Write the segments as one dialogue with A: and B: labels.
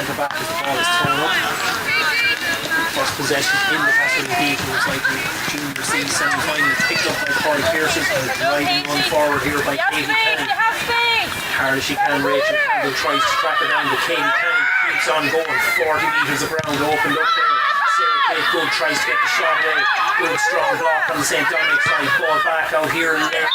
A: centre-back as the ball is thrown up. First possession in the Castle Beat was like the Junior C semi-final, picked up by Corey Pearson and a driving run forward here by Katie Canning. Hard as she can, Rachel Campbell tries to track her down, but Katie Canning keeps on going. 40 metres of ground opened up there. Sarah Kate Good tries to get the shot away. Good strong block on the St. Dominic side. Ball back out here and there.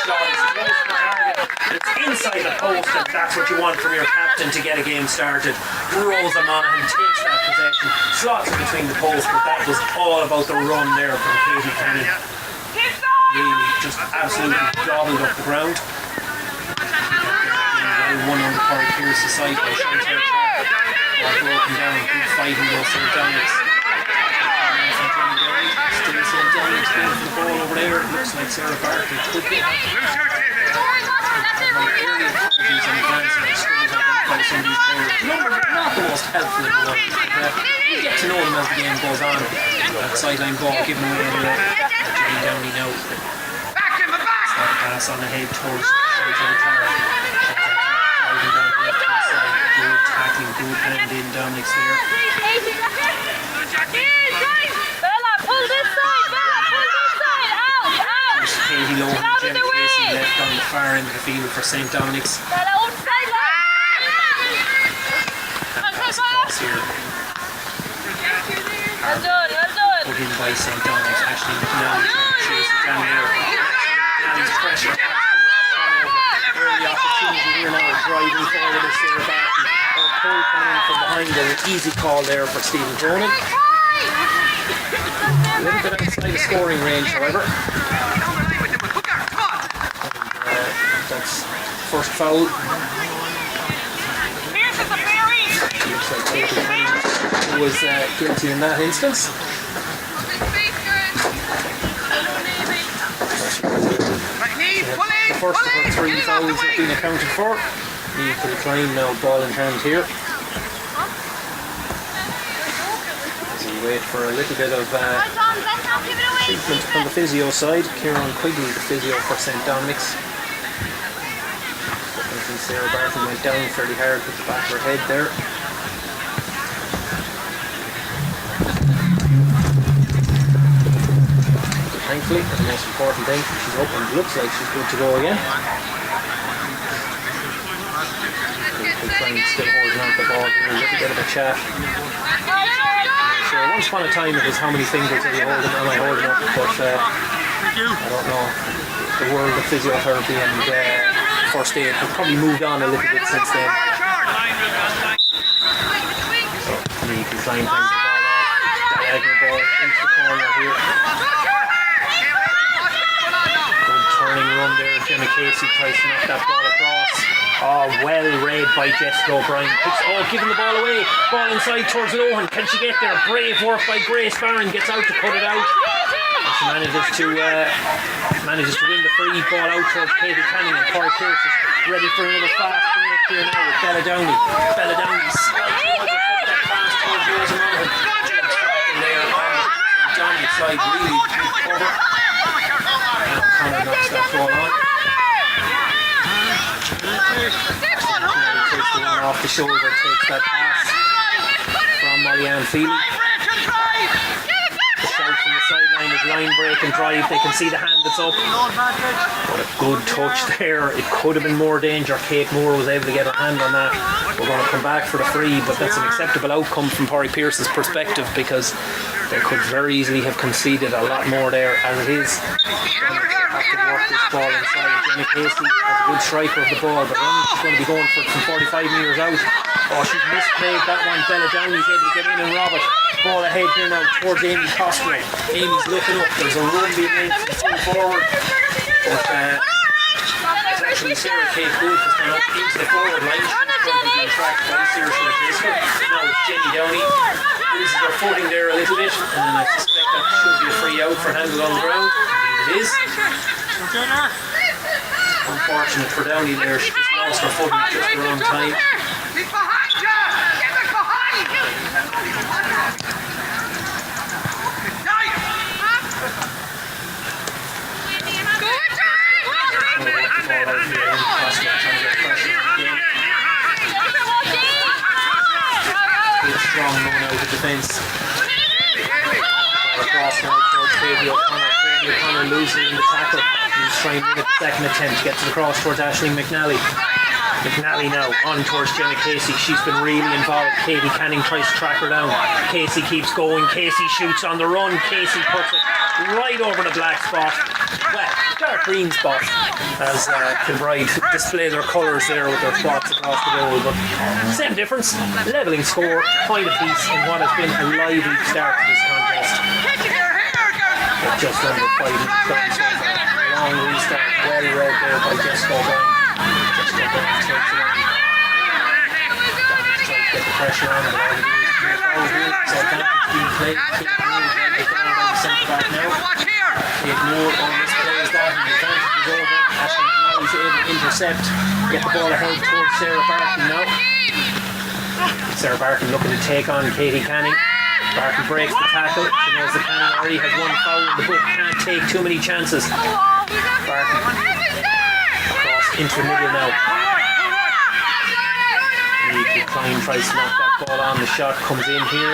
A: Shot is close for target. It's inside the post, and that's what you want from your captain to get a game started. Rosa Monaghan takes that possession, slots it between the posts, but that was all about the run there from Katie Canning. Really just absolutely gobbled up the ground. One on the Corey Pearson side by Chantal Clark. Broken down, good fighting though, St. Dominics. Still St. Dominics going for the ball over there. It looks like Sarah Barkley could be. Not the most helpful in the world. You get to know them as the game goes on. That sideline ball given away anyway. Jenny Downey now. That pass on the head towards Chantal Clark. Driving down the left hand side. Good tackling, good hand in Dominic's there.
B: Bella, pull this side! Bella, pull this side! Out!
A: Katie Lowe and Gemma Casey left on the far end of the field for St. Dominics.
B: Bella, outside line!
A: Pass across here.
B: Well done, well done!
A: Put in by St. Dominics. Ashley McNally chases down there. McNally's pressure. Early opportunity here now, driving forward as Sarah Barton. Cole coming in from behind there. An easy call there for Stephen Cronin. A little bit outside the scoring range, however. That's first foul. Looks like Katie Canning was guilty in that instance. The first of her 3 fouls have been accounted for. Need to decline now, ball in hand here. As we wait for a little bit of treatment from the physio side. Kieran Quigley, the physio for St. Dominics. Sarah Barton went down fairly hard with the back of her head there. But thankfully, the most important thing, she's up and looks like she's good to go again. Still holding on to the ball here, a little bit of a chat. Sure, once upon a time it was how many fingers are you holding, am I holding up, but I don't know. The world of physiotherapy and first aid has probably moved on a little bit since then. So, you can try and find the ball off. Diagonal ball into the corner here. Good turning run there. Gemma Casey tries to knock that ball across. Oh, well read by Jessica O'Brien. Giving the ball away. Ball inside towards Lohan. Can she get there? Brave work by Grace Barron. Gets out to cut it out. She manages to win the free ball out towards Katie Canning, and Corey Pierce is ready for another fast break here now with Bella Downey. Bella Downey slides over, put that pass towards Rosa Monaghan. There on the Downey side, really good cover. And O'Connor knocks that ball on. Takes the one off the shoulder, takes that pass from Molly-Ann Feely. The shout from the sideline is line break and drive. They can see the hand that's up. What a good touch there. It could have been more danger. Kate Moore was able to get her hand on that. We're going to come back for the free, but that's an acceptable outcome from Corey Pearce's perspective, because they could very easily have conceded a lot more there as it is. Have to work this ball inside. Jenny Casey has a good striker of the ball, but then she's going to be going for it from 45 metres out. Oh, she's misplayed that one. Bella Downey's able to get in and rob it. Ball ahead here now towards Amy Costello. Amy's looking up. There's a run being made forward. But it's actually Sarah Kate Good has gone up into the forward line. She's being tracked by Sarah Kate. Now it's Jenny Downey. Loses her footing there a little bit, and I suspect that should be a free out for handle on the ground. It is. Unfortunate for Downey there. She just lost her footing just the wrong time.
C: He's behind you! Get the behind you!
A: defence. Across now towards Katie O'Connor. Katie O'Connor losing in the tackle. He's trying to win it the second attempt. Gets it across towards Aisling McNally. McNally now on towards Jenna Casey. She's been really involved. Katie Canning tries to track her down. Casey keeps going. Casey shoots on the run. Casey puts it right over the black spot. Well, dark green spot as Kilbride display their colours there with their spots across the goal. But same difference. Levelling score, point apiece in what has been a lively start to this contest. But just under 5 minutes gone so far. Long restart. Well read there by Jessica O'Brien. Jessica O'Brien takes it on. Dominic tries to get the pressure on, but all the news to make foul here. So advantage being played. Kate Moore down the centre back now. Kate Moore on this play is that, and the advantage is over. Ashley McNally's able to intercept, get the ball ahead towards Sarah Barton now. Sarah Barton looking to take on Katie Canning. Barton breaks the tackle. She knows that Canning already has one foul in the book. Can't take too many chances. Barton across into the middle now. Lee Klein tries to knock that ball on. The shot comes in here.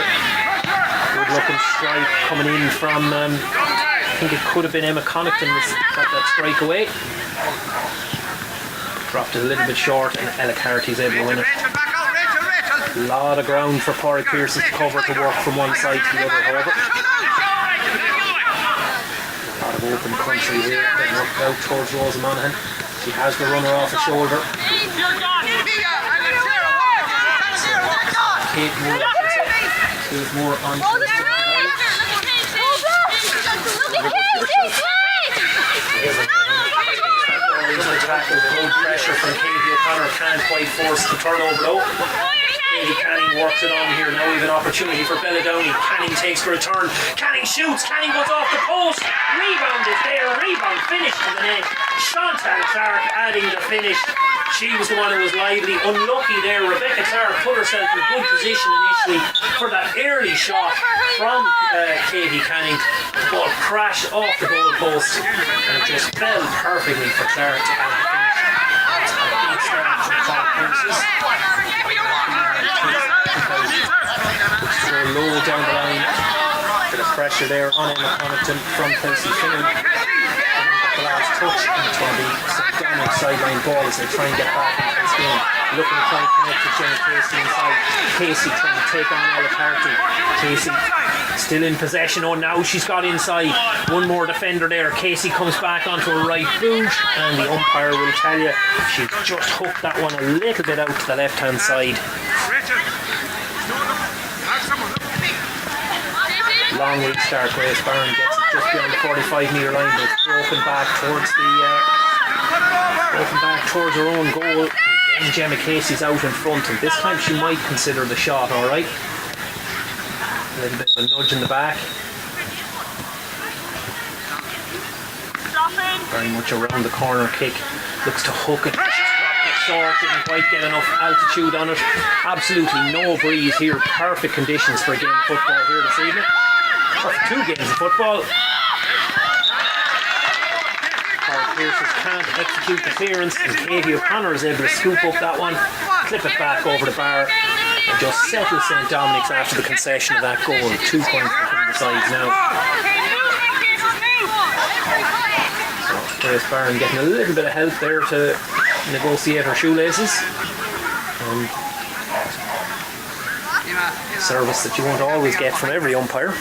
A: Good looking strike coming in from I think it could have been Emma Connaughton that got that strike away. Dropped it a little bit short and Ella Carty's able to win it. A lot of ground for Corey Pearson to cover to work from one side to the other, however. A lot of open country here, getting worked out towards Rosa Monaghan. She has the runner off her shoulder. Kate Moore gets up. There's more on to the good pressure from Katie O'Connor, can't quite force the turnover though. Katie Canning works it on here now. We have an opportunity for Bella Downey. Canning takes the return. Canning shoots. Canning goes off the post. Rebound is there. Rebound finish to the net. Chantal Clark adding the finish. She was the one who was lively. Unlucky there. Rebecca Clark put herself in good position initially for that early shot from Katie Canning. The ball crashed off the goal post and it just fell perfectly for Clark to add the finish. That's a big start from Clark Princess. So low down the line. Bit of pressure there on Emma Connaughton from Kelsey Finnan. The last touch, and it's going to be some Dominic sideline ball as they try and get back into this game. Looking to try and connect to Jenna Casey inside. Casey trying to take on Ella Carty. Casey still in possession. Oh, now she's got inside. One more defender there. Casey comes back onto her right boot, and the umpire will tell you she just hooked that one a little bit out to the left hand side. Long restart. Grace Barron gets it just beyond the 45 metre line, but it's broken back towards her own goal. And Gemma Casey's out in front, and this time she might consider the shot. All right, a little bit of a nudge in the back. Very much around the corner kick. Looks to hook it. Short, didn't quite get enough altitude on it. Absolutely no breeze here. Perfect conditions for a game of football here this evening. Or for 2 games of football. Corey Pearson can't execute the clearance, and Katie O'Connor is able to scoop up that one, clip it back over the bar, and just settle St. Dominic's after the concession of that goal. 2 points between the sides now. So Grace Barron getting a little bit of help there to negotiate her shoelaces. Service that you won't always get from every umpire.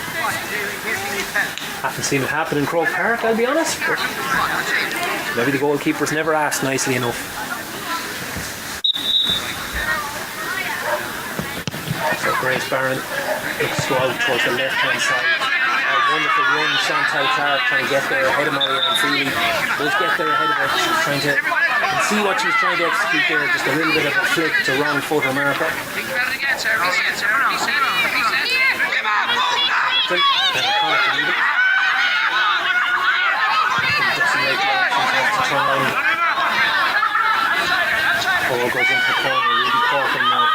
A: Haven't seen it happen in Croke Park, I'll be honest, but maybe the goalkeeper's never asked nicely enough. So Grace Barron looks to go out towards the left hand side. A wonderful run. Chantal Clark trying to get there ahead of Marianne Freely. Does get there ahead of her. She's trying to see what she's trying to execute there. Just a little bit of a flick to wrong foot or marker. Ball goes into the corner. Ruby Corkin now.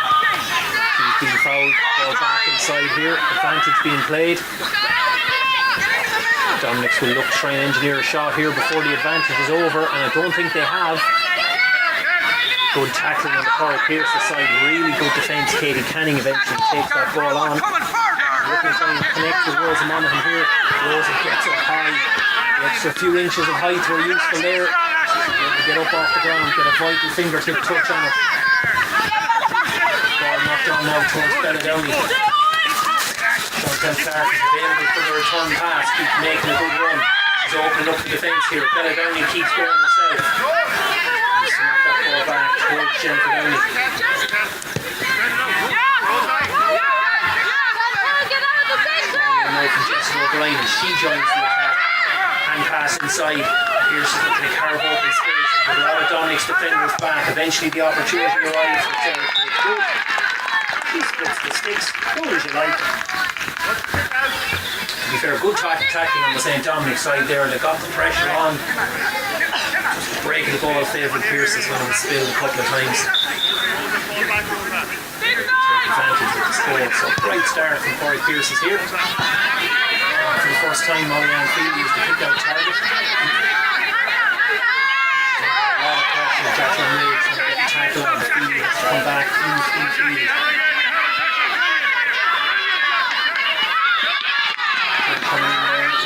A: She's being fouled. Ball back inside here. Advantage being played. Dominics will look to try and engineer a shot here before the advantage is over, and I don't think they have. Good tackling on the Corey Pearson side. Really good defence. Katie Canning eventually takes that ball on. Looking to try and connect with Rosa Monaghan here. Rosa gets up high. The extra few inches of height were useful there. Get up off the ground, get a vital fingertip touch on it. Ball knocked on now towards Bella Downey. Chantel Clark is available for the return pass. Keeps making a good run. She's opening up the defence here. Bella Downey keeps going herself. Snap that ball back towards Jennifer Downey. Now from Jessica O'Brien, and she joins the attack. Hand pass inside. Here's the carve open space. With a lot of Dominic's defenders back. Eventually the opportunity arrives for Sarah Kate Good. She splits the sticks. Good as you like. To be fair, good tackling on the St. Dominic side there. They got the pressure on. Just breaking the ball favoured Pearses when it was spilled a couple of times. Take advantage of the score. So bright start from Corey Pearses here. For the first time, Molly-Ann Feely is the kick-out target. Jacqueline May trying to get the tackle on. Feely has to come back in Feely. Coming in there is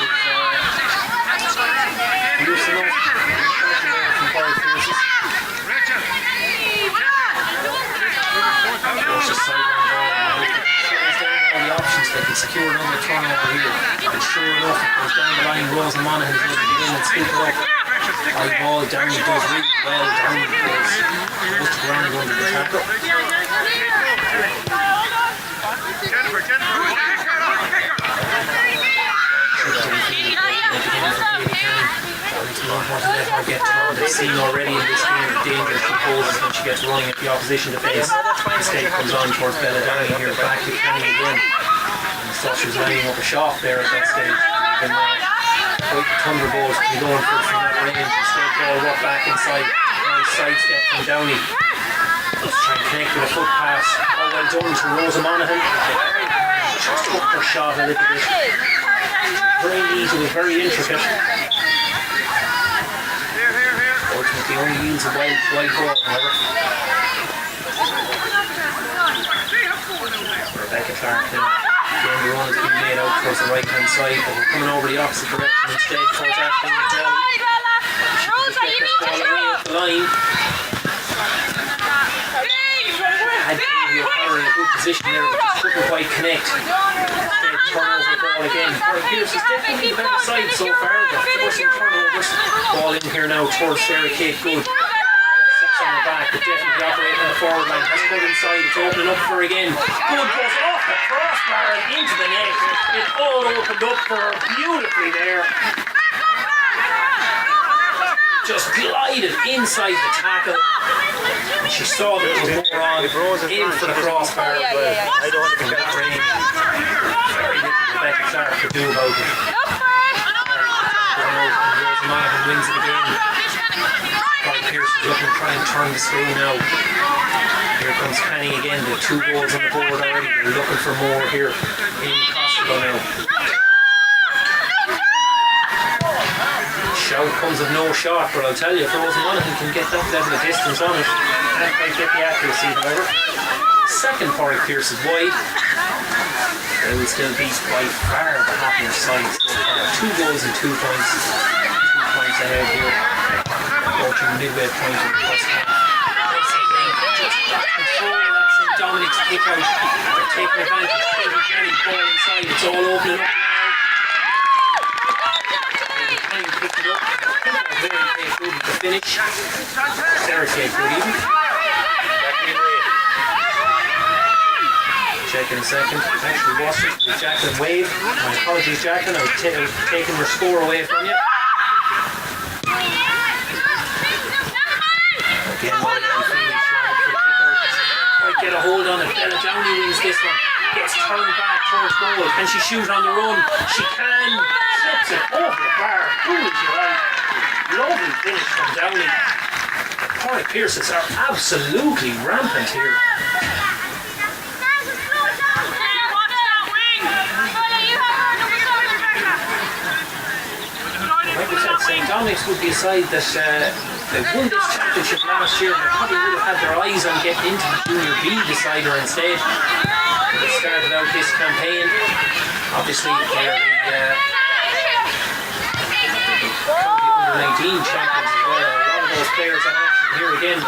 A: Lucy Moe. From Corey Pearses. There's a sideline ball. Shows down all the options. They can secure it on the turnover here. And sure enough, it goes down the line. Rosa Monaghan is able to get in and scoop it up. High ball, Downey does really well. Downey goes to ground under the tackle. Get to her. They've seen already in this game the danger she poses when she gets running at the opposition defence. Mistake comes on towards Bella Downey here, back to Kenny again. And so she was lining up a shot there at that stage. Even quite thunderbolts to be going for from that range. Instead, ball walk back inside. Nice sidestep from Downey. Just trying to connect with a foot pass. All well done to Rosa Monaghan. Just took her shot a little bit. Very easy, was very intricate. Ultimately only yields a wide ball, however. Rebecca Clark now. Again, the run has been made out towards the right hand side, but we're coming over the opposite direction instead towards Ashton McNally.
B: Rosa, you need to
A: Away at the line. Had Katie O'Connor in a good position there, but just couldn't quite connect. Instead, turnover the ball again. Corey Pearse is definitely the better side so far. They're forcing turnovers. Ball in here now towards Sarah Kate Good. Six on the back, but definitely operating on the forward line. Has put inside, it's opening up for her again. Good goes off the crossbar and into the net. It all opened up for her beautifully there. Just glided inside the tackle. And she saw that there was more on in for the crossbar as well. I don't think that range. Very little Rebecca Clark could do about it. Rosa Monaghan wins it again. Corey Pearse is looking to try and turn the screw now. Here comes Penny again. They've 2 goals on the board already. They're looking for more here in Costello now. Shout comes of no shot, but I'll tell you, if Rosa Monaghan can get that level of distance on it, can't quite get the accuracy, however. Second Corey Pearse is wide. They will still be by far the happier side so far. 2 goals and 2 points. 2 points ahead here. Approaching midway point in the first half. Control that St. Dominic's kick out. They're taking advantage. Katie Kenny ball inside. It's all opening up now. Picked it up. Very Kate Good with the finish. Sarah Kate Good even. Check in a second. Actually wasn't. With Jacqueline Wade. My apologies, Jacqueline. I was taking your score away from you. Again, Molly-Ann Feely trying to kick out. Might get a hold on it. Bella Downey wins this one. Gets turned back towards goal. Can she shoot on the run? She can. Slips it over the bar. Cool as you like. Lovely finish from Downey. Corey Pearses are absolutely rampant here. Like we said, St. Dominic's would be a side that they won this championship last year and they probably would have had their eyes on getting into the Junior B decider instead. They started out this campaign. Obviously, they're the under-19 champions as well. A lot of those players on action here again.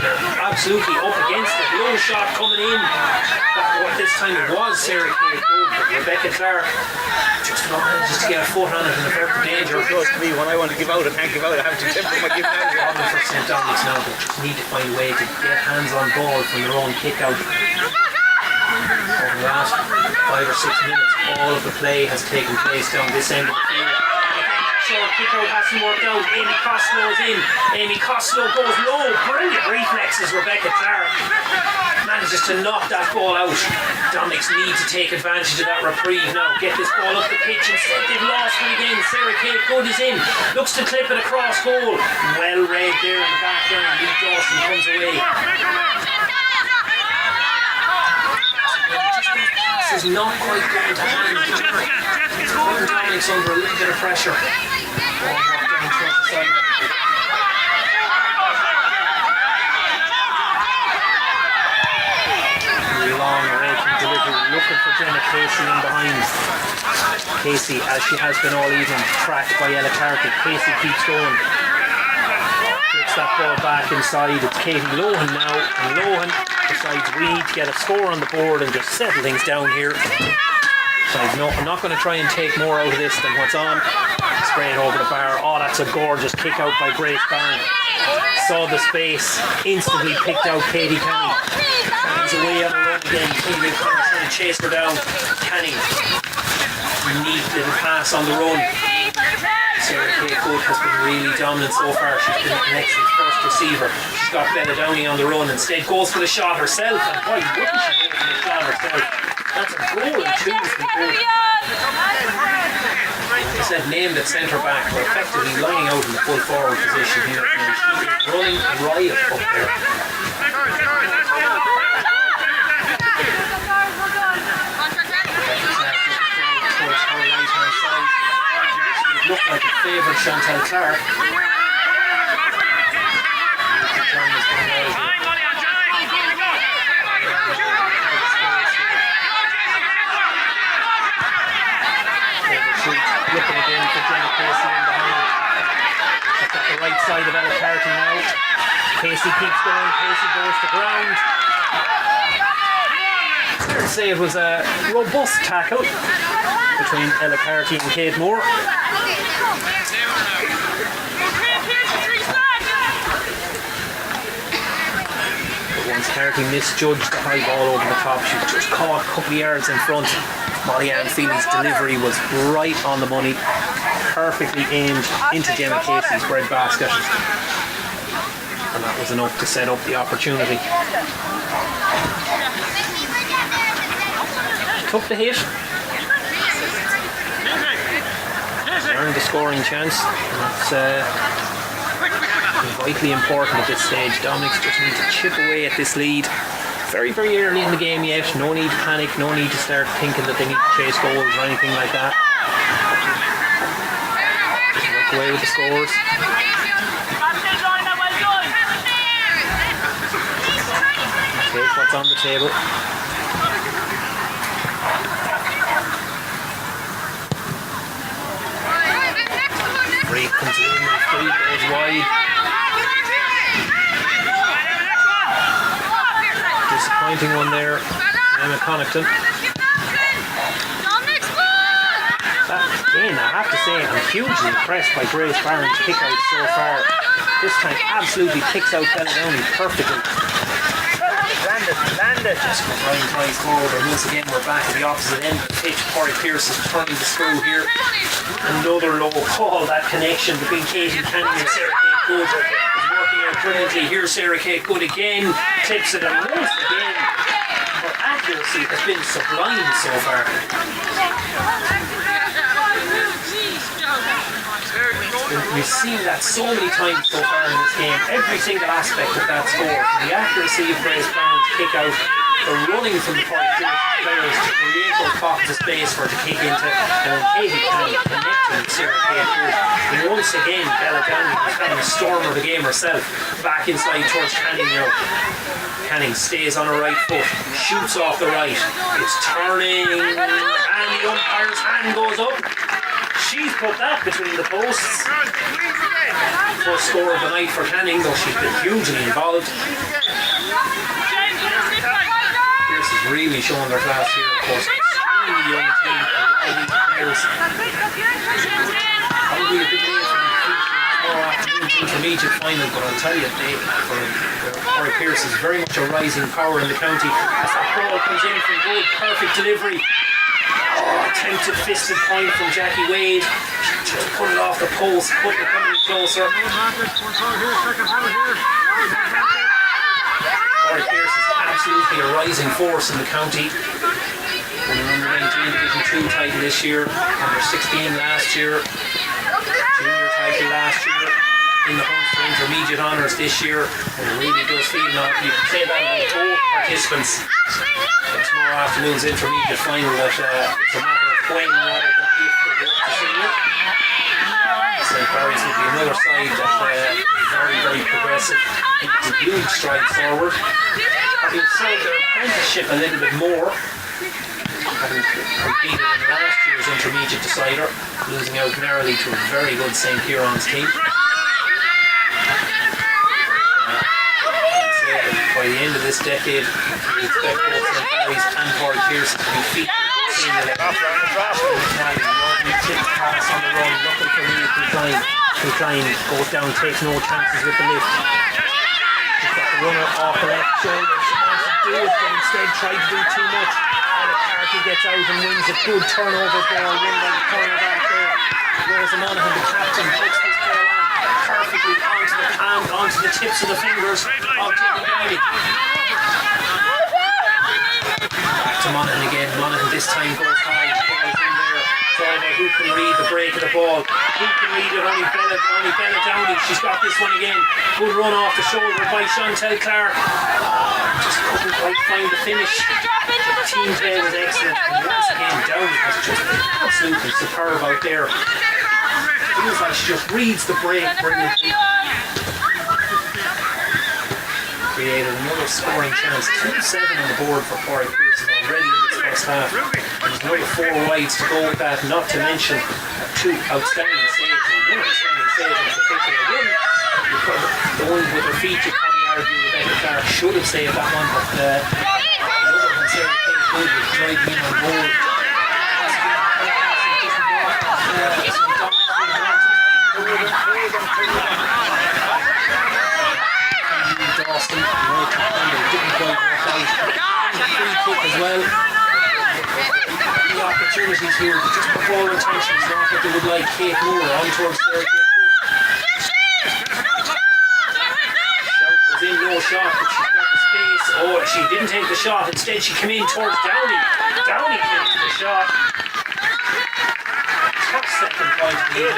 A: They're absolutely up against it. Low shot coming in. What this time it was Sarah Kate Gould, but Rebecca Clark just manages to get a foot on it and avert the danger.
D: Close to me when I want to give out, I can't give out. I have to temper my giving out.
A: Problem for St. Dominics now, they just need to find a way to get hands on ball from their own kick out. Over the last 5 or 6 minutes, all of the play has taken place down this end of the field. Short kick out hasn't worked out. Amy Costello is in. Amy Costello goes low. Brilliant reflexes, Rebecca Clark. Manages to knock that ball out. Dominics need to take advantage of that reprieve now. Get this ball up the pitch. Instead they've lost it again. Sarah Kate Gould is in. Looks to clip it across goal. Well read there in the background. Lee Dawson comes away. This is not quite going to hand. It's putting Dominics under a little bit of pressure. Ball knocked down towards the sideline. Long raking delivery, looking for Jenna Casey in behind. Casey, as she has been all evening, tracked by Ella Carty. Casey keeps going. Flicks that ball back inside. It's Katie Lohan now, and Lohan decides we need to get a score on the board and just settle things down here. Decides, no, I'm not going to try and take more out of this than what's on. Spray it over the bar. Oh, that's a gorgeous kick out by Grace Barron. Saw the space, instantly picked out Katie Canning. Canning's away on the run again. Katie trying to chase her down. Canning, neat little pass on the run. Sarah Kate Gould has been really dominant so far. She's been an excellent first receiver. She's got Bella Downey on the run. Instead goes for the shot herself. And why wouldn't she go for the shot herself? That's a goal and two from Gould. They said named at centre back, but effectively lining out in the full forward position here. And she is running riot up there. It looked like it favoured Chantal Clark. Looking again for Jenna Casey in behind. That's at the right side of Ella Carty now. Casey keeps going. Casey goes to ground. It's fair to say it was a robust tackle between Ella Carty and Kate Moore. But once Carty misjudged the high ball over the top, she was just caught a couple of yards in front. Molly Ann Feely's delivery was right on the money, perfectly aimed into Gemma Casey's bread basket, and that was enough to set up the opportunity. Took the hit, earned the scoring chance, and that's vitally important at this stage. Dominics just need to chip away at this lead. Very, very early in the game yet. No need to panic. No need to start thinking that they need to chase goals or anything like that. Just work away with the scores. Take what's on the table. Free comes in. Free goes wide. Disappointing one there, Emma Connaughton. Again, I have to say, I'm hugely impressed by Grace Barron's kick out so far. This time, absolutely picks out Bella Downey perfectly. Land it. Just Brian tries forward, and once again, we're back at the opposite end of the pitch. Corey Pearce is turning the screw here. Another low call, that connection between Katie Canning and Sarah Kate Gould. Brilliantly. Here's Sarah Kate Gould again, clips it, and once again her accuracy has been sublime so far. We've seen that so many times so far in this game. Every single aspect of that score, from the accuracy of Grace Barron's kick out, the running from the players to create those pockets of space for her to kick into, and then Katie Canning connecting with Sarah Kate Gould. And once again, Bella Downey having a storm of a game herself. Back inside towards Canning now. Canning stays on her right foot, shoots off the right. It's turning, and the umpire's hand goes up. She's put that between the posts. First score of the night for Canning, though she's been hugely involved. Pierce is really showing their class here, of course. Extremely young team, a lot of these players. Probably a big way for them to tomorrow afternoon's intermediate final, but I'll tell you, Corey Pierce is very much a rising power in the county. As that ball comes in from good, perfect delivery. Oh, attempted fisted point from Jackie Wade. Just put it off the post, put it coming closer. Corey Pierce is absolutely a rising force in the county. Won an under-19 Division 2 title this year, under-16 last year, junior title last year, in the hunt for intermediate honours this year, and it really does feel now, you can say that about both participants. But tomorrow afternoon's intermediate final, that it's a matter of when rather than if they go up to senior. St. Barry's will be another side that very, very progressive, making huge strides forward. Having sold their apprenticeship a little bit more, having competed in last year's intermediate decider, losing out narrowly to a very good St. Kieran's team. By the end of this decade, we expect both St. Barry's and Corey Pierce to be featured in senior level. Tip pass on the run, looking for Neil Kilcline goes down, takes no chances with the lift. She's got the runner off the left shoulder. She wants to do it, but instead tried to do too much. Carty gets out and wins a good turnover ball, won by the cornerback there. Rosa Monaghan, the captain, puts this ball on perfectly onto the palm, onto the tips of the fingers of Jimmy Downey. Back to Monaghan again. Monaghan this time goes high. The ball's in there. Trying out who can read the break of the ball. Who can read it? Only Bella Downey. She's got this one again. Good run off the shoulder by Chantel Clark. Just couldn't quite find the finish. The team play was excellent. And once again, Downey was just absolutely superb out there. Feels like she just reads the break brilliantly. Created another scoring chance. 2-7 on the board for Corey Pierce already in this first half. There's another 4 wides to go with that, not to mention 2 outstanding saves, or 1 outstanding save in particular. The one with her feet, you probably argue Rebecca Clark should have saved that one, but the other one, Sarah Kate Good, was driving in on goal. Dawson, right defender, didn't quite work out. Free kick as well. The opportunities here, but just before intentions, not what they would like. Kate Moore on towards Sarah Kate Good. Shout was in, no shot, but she got the space. Oh, she didn't take the shot. Instead, she came in towards Downey. Downey takes the shot. Tough second point.
D: Get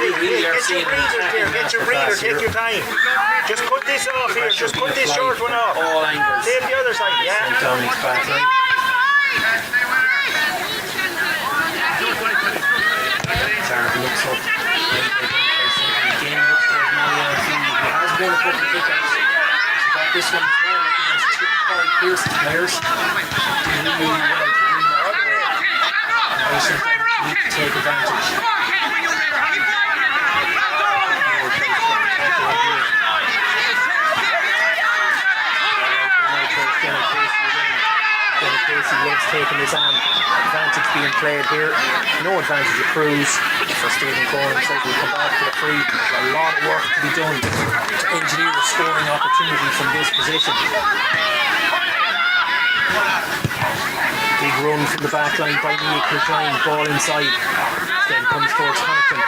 D: your reader, take your time. Just put this off here, just put this short one off.
A: All angles.
D: Save the other side, yeah.
A: St. Downey's back line. Sarah looks up. Again, looks towards Marianne Feeney, who has won a couple of kickouts. She got this one as well against 2 Corey Pierce players. Did really well to win that ball. And St. Downey needs to take advantage. Casey loves taking this on. Advantage being played here. No advantage of Cruz for Stephen Cohen. So we'll come back to the free. A lot of work to be done to engineer a scoring opportunity from this position. Big run from the back line by Nia Kilcline. Ball inside. Then comes towards Connaughton.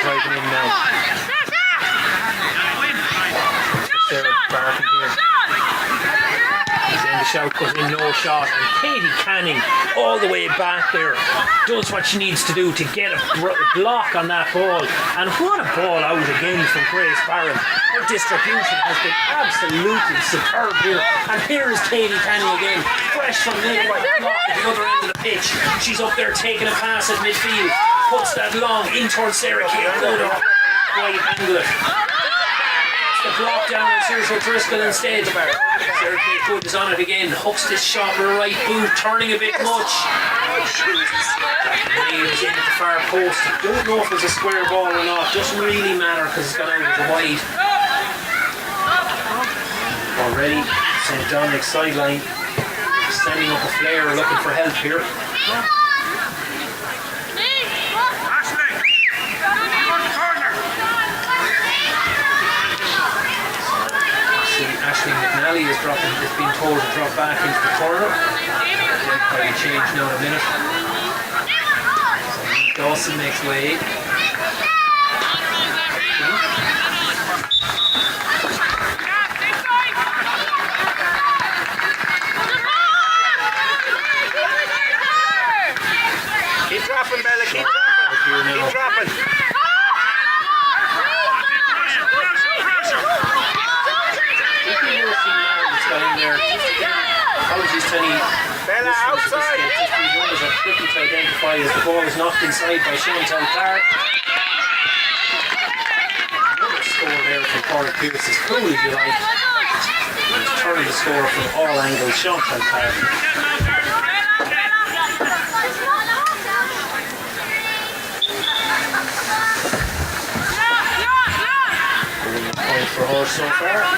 A: Driving in now. Sarah Barton here. Then the shout goes in, no shot, and Katie Canning all the way back there does what she needs to do to get a block on that ball. And what a ball out again from Grace Barron. Her distribution has been absolutely superb here. And here is Katie Canning again, fresh from the block at the other end of the pitch. She's up there taking a pass at midfield. puts that long in towards Sarah Kate Good. Wide angle it. The block down on Saoirse O'Driscoll instead. Sarah Kate Good is on it again. Hooks this shot with her right boot, turning a bit much. Nails in at the far post. Don't know if it's a square ball or not. Doesn't really matter because it's gone out as a wide. Already St. Dominic's sideline sending up a flare, looking for help here. Aisling McNally is being told to drop back into the corner. They'll probably change now in a minute. So Dawson makes way.
D: Keep dropping, Bella, keep dropping. Keep dropping.
A: Apologies to any
D: Bella outside.
A: these numbers are tricky to identify as the ball is knocked inside by Chantal Clark. Another score there from Corey Pierce is cool if you like. He's turning the score from all angles. Chantal Clark. Point for her so far.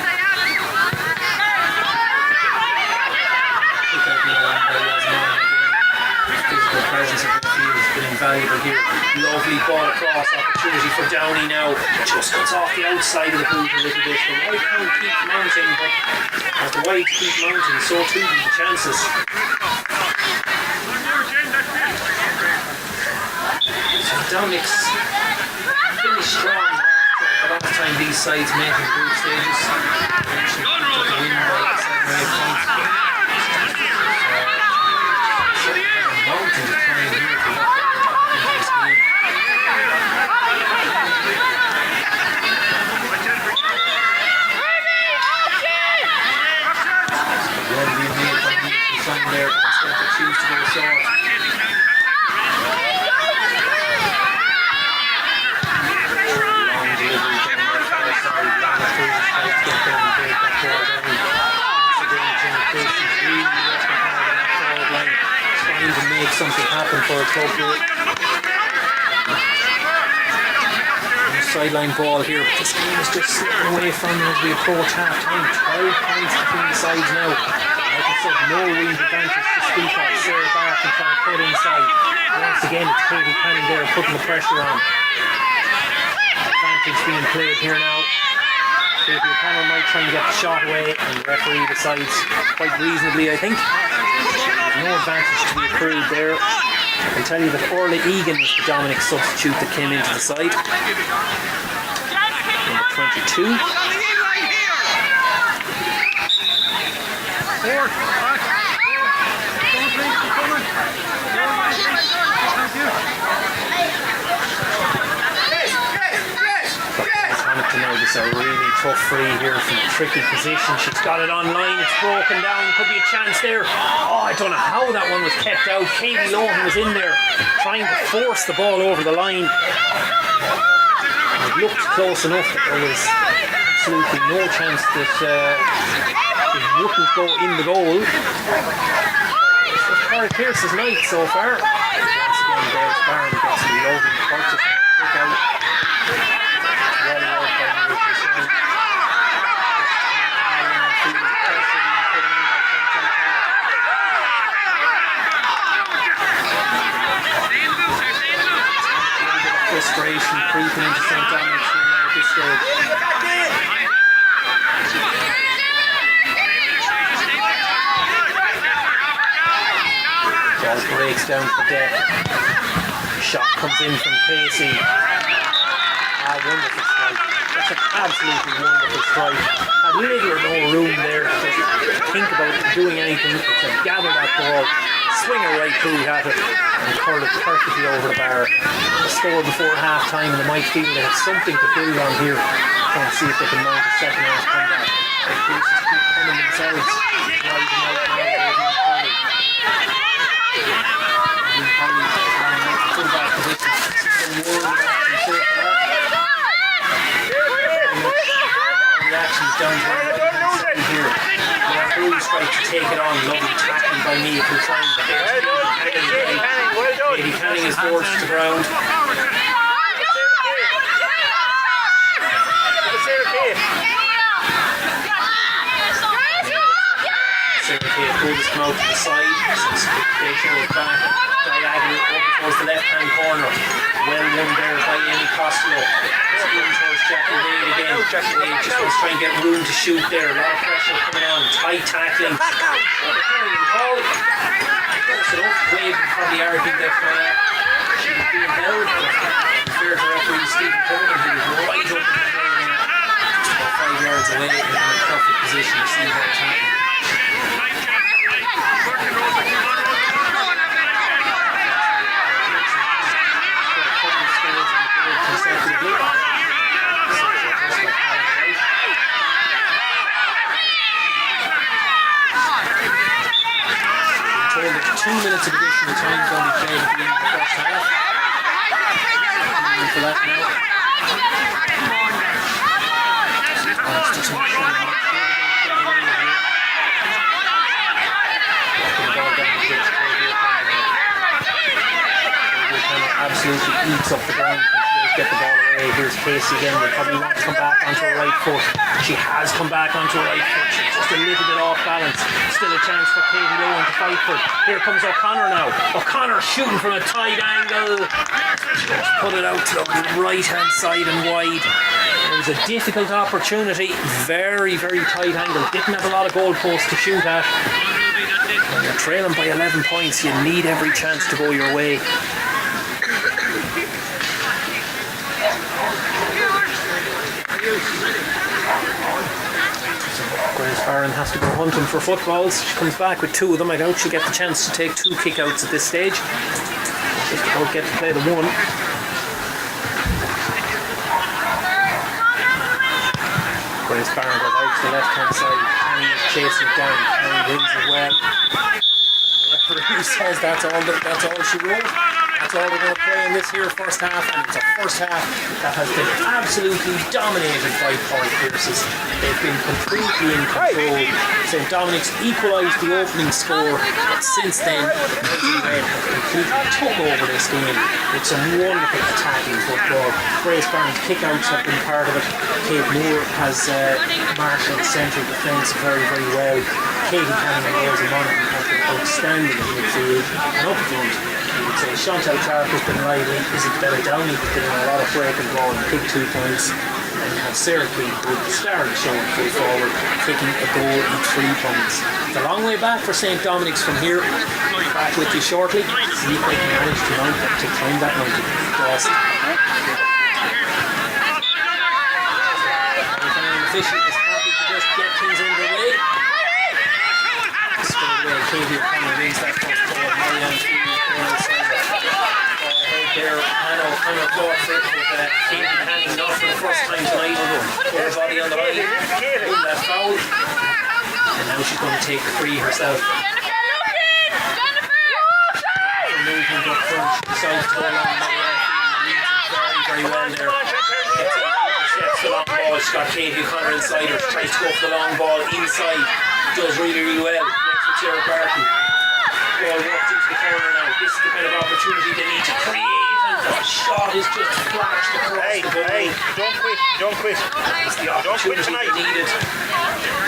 A: Physical presence of the field has been invaluable here. Lovely ball across, opportunity for Downey now. Just cuts off the outside of the boot a little bit. The White can't keep mounting, but as the White keep mounting, so too do the chances. So Dominic's finished strong the last time these sides met in group stages. Actually took a win by 7 or 8 points. Mountain to try and here to look at this game. Run being made by the sign there, but instead they choose to go short. Long delivery down the far side, Lana Cruz tries to get there and break that ball down. Once again, Jenny Cruz is really working hard on that forward line, trying to make something happen for a club here. Sideline ball here, but this game is just slipping away from them as we approach half time. 12 points between the sides now. Like I said, no range advantage to speak of. Sarah Barton trying to put inside. Once again, it's Katie Canning there putting the pressure on. Advantage being played here now. Katie O'Connor might try and get the shot away, and the referee decides quite reasonably, I think. No advantage to be accrued there. I can tell you that Orla Egan was the Dominic substitute that came into the side. Number 22. Now this is a really tough free here from a tricky position. She's got it online, it's broken down, could be a chance there. Oh, I don't know how that one was kept out. Katie Lohan was in there trying to force the ball over the line. It looked close enough that there was absolutely no chance that it wouldn't go in the goal. So Corey Pierce's night so far. Once again, Bears Barn gets a lovely purchase and a kick out. Frustration creeping into St. Dominic's here now at this stage. Ball breaks down for depth. Shot comes in from Casey. Wonderful strike. That's an absolutely wonderful strike. Had little or no room there to think about doing anything to gather that ball, swing a right boot at it, and curl it perfectly over the bar. A score before half time, and they might feel they have something to build on here. Trying to see if they can mount a second half comeback. The cases keep coming themselves, rising out now. Conley. Fullback position. take it on. Lovely tackling by Mia Kiltine.
D: Well done, Katie Canning, well done.
A: Katie Canning is forced to the ground.
D: Sarah Kate.
A: Sarah Kate Hood has come out to the side. Rachel is back diagonal over towards the left hand corner. Well won there by Amy Costello. In towards Jackie Wade again. Jackie Wade just was trying to get room to shoot there. A lot of pressure coming on. Tight tackling. Call. Close enough. Wade would probably argue that she was being held. Fair to referee Stephen Coleman, who was right up in the play there. Just about 5 yards away in a perfect position to see that tackle. Told there's 2 minutes of additional time going to be played at the end of the first half. For that now. Absolutely eats up the ground. Get the ball away. Here's Casey again. Will probably want to come back onto her right foot. She has come back onto her right foot. She's just a little bit off balance. Still a chance for Katie Lohan to fight for it. Here comes O'Connor now. O'Connor shooting from a tight angle. Just put it out to the right hand side and wide. It was a difficult opportunity. Very, very tight angle. Didn't have a lot of goalposts to shoot at. When you're trailing by 11 points, you need every chance to go your way. Grace Barron has to go hunting for footballs. She comes back with 2 of them. I doubt she'll get the chance to take 2 kickouts at this stage. Just about get to play the 1. Grace Barron goes out to the left hand side. Annie is chasing it down. Annie wins it well. And the referee says that's all she wrote. That's all we're going to play in this here first half, and it's a first half that has been absolutely dominated by Paul Pierce's. They've been completely in control. St. Dominic's equalised the opening score, but since then, the Red have completely took over this game with some wonderful attacking football. Grace Barron's kickouts have been part of it. Kate Moore has marshalled central defence very, very well. Katie Canning and Rosie Monaghan have been outstanding in midfield and up front. You would say Chantal Clark has been lively, Isabella Downey has been in a lot of breaking ball and big 2 points, and you have Sarah Keane who started showing full forward, kicking a goal and 3 points. It's a long way back for St. Dominic's from here. I'll be back with you shortly. See if they can manage to climb that mountain. Dawson. Official is happy to just get things underway. Straight away, Katie O'Connor wins that first ball. Marianne Feely there, Hannah fought for it with Katie Canning not for the first time tonight. Put her body on the line, win that foul. And now she's going to take the free herself. Movement up front, she decides to go along. Marianne Feely leads it very, very well there. Gets the long ball, she's got Katie O'Connor inside her, tries to go for the long ball inside, does really, really well. Next with Sarah Barton. Ball walked into the corner now. This is the kind of opportunity they need to create, and the shot is just flashed across the goal.
D: Hey, don't quit.
A: It's the opportunity they needed.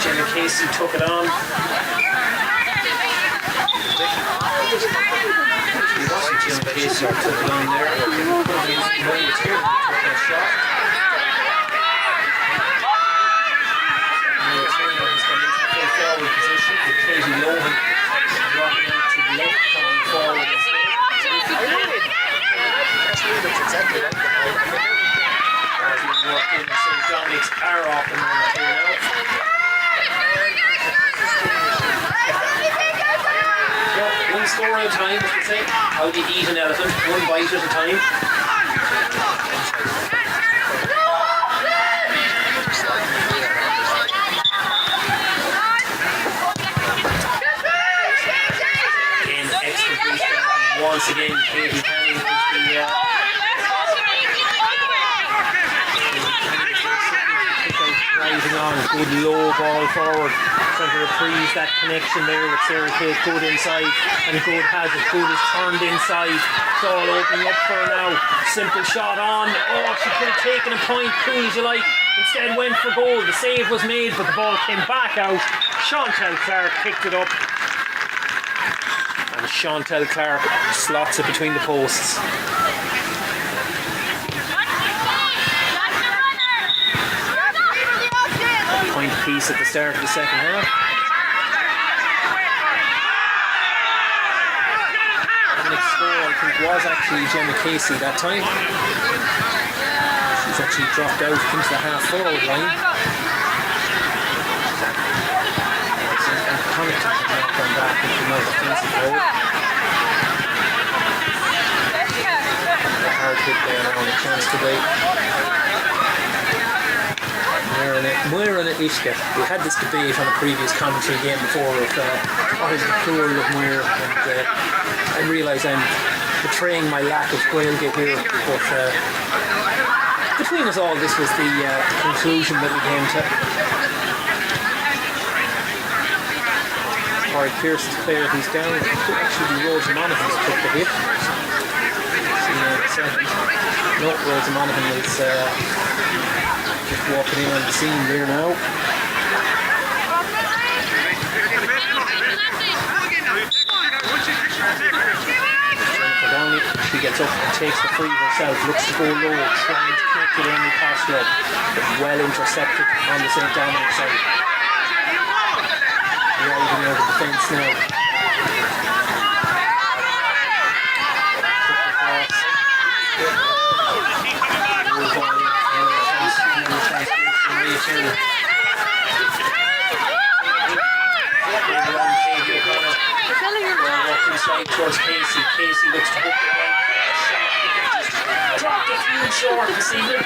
A: Jenna Casey took it on. It wasn't Jenna Casey who took it on there. It's here who took that shot. Forward position with Katie Lohan dropping out to the left, coming forward instead. That's exactly right. As we walk in, St. Dominic's are off the mark here now. Yeah, 1 score at a time, as they say. How do you eat an elephant? 1 bite at a time. Once again, Katie Canning is the driving on, good low ball forward. Centre of freeze, that connection there with Sarah Kate, good inside, and Good has it. Good is turned inside. It's all opening up for her now. Simple shot on. Oh, she could have taken a point, cool as you like. Instead went for goal. The save was made, but the ball came back out. Chantal Clark picked it up. And Chantal Clark slots it between the posts. Point apiece at the start of the second half. The next score, I think, was actually Gemma Casey that time. She's actually dropped out into the half forward line. And Connaughton has not gone back into the more defensive role. A hard hit there on the chance today. Moira and Ishka. We had this debate on a previous commentary game before of what is the plural of Moira, and I realise I'm betraying my lack of Gaeilge here, but between us all this was the conclusion that we came to. Alright, Pearson's player who's down, it could actually be Rosa Monaghan who's took the hit. No, Rosa Monaghan is just walking in on the scene there now. Jennifer Downey, she gets up and takes the free herself, looks to go low, trying to connect with Amy Costello, but well intercepted on the St. Dominic side. Driving out of defence now. Inside towards Casey. Casey looks to hook the right shot. Dropped a few short this evening.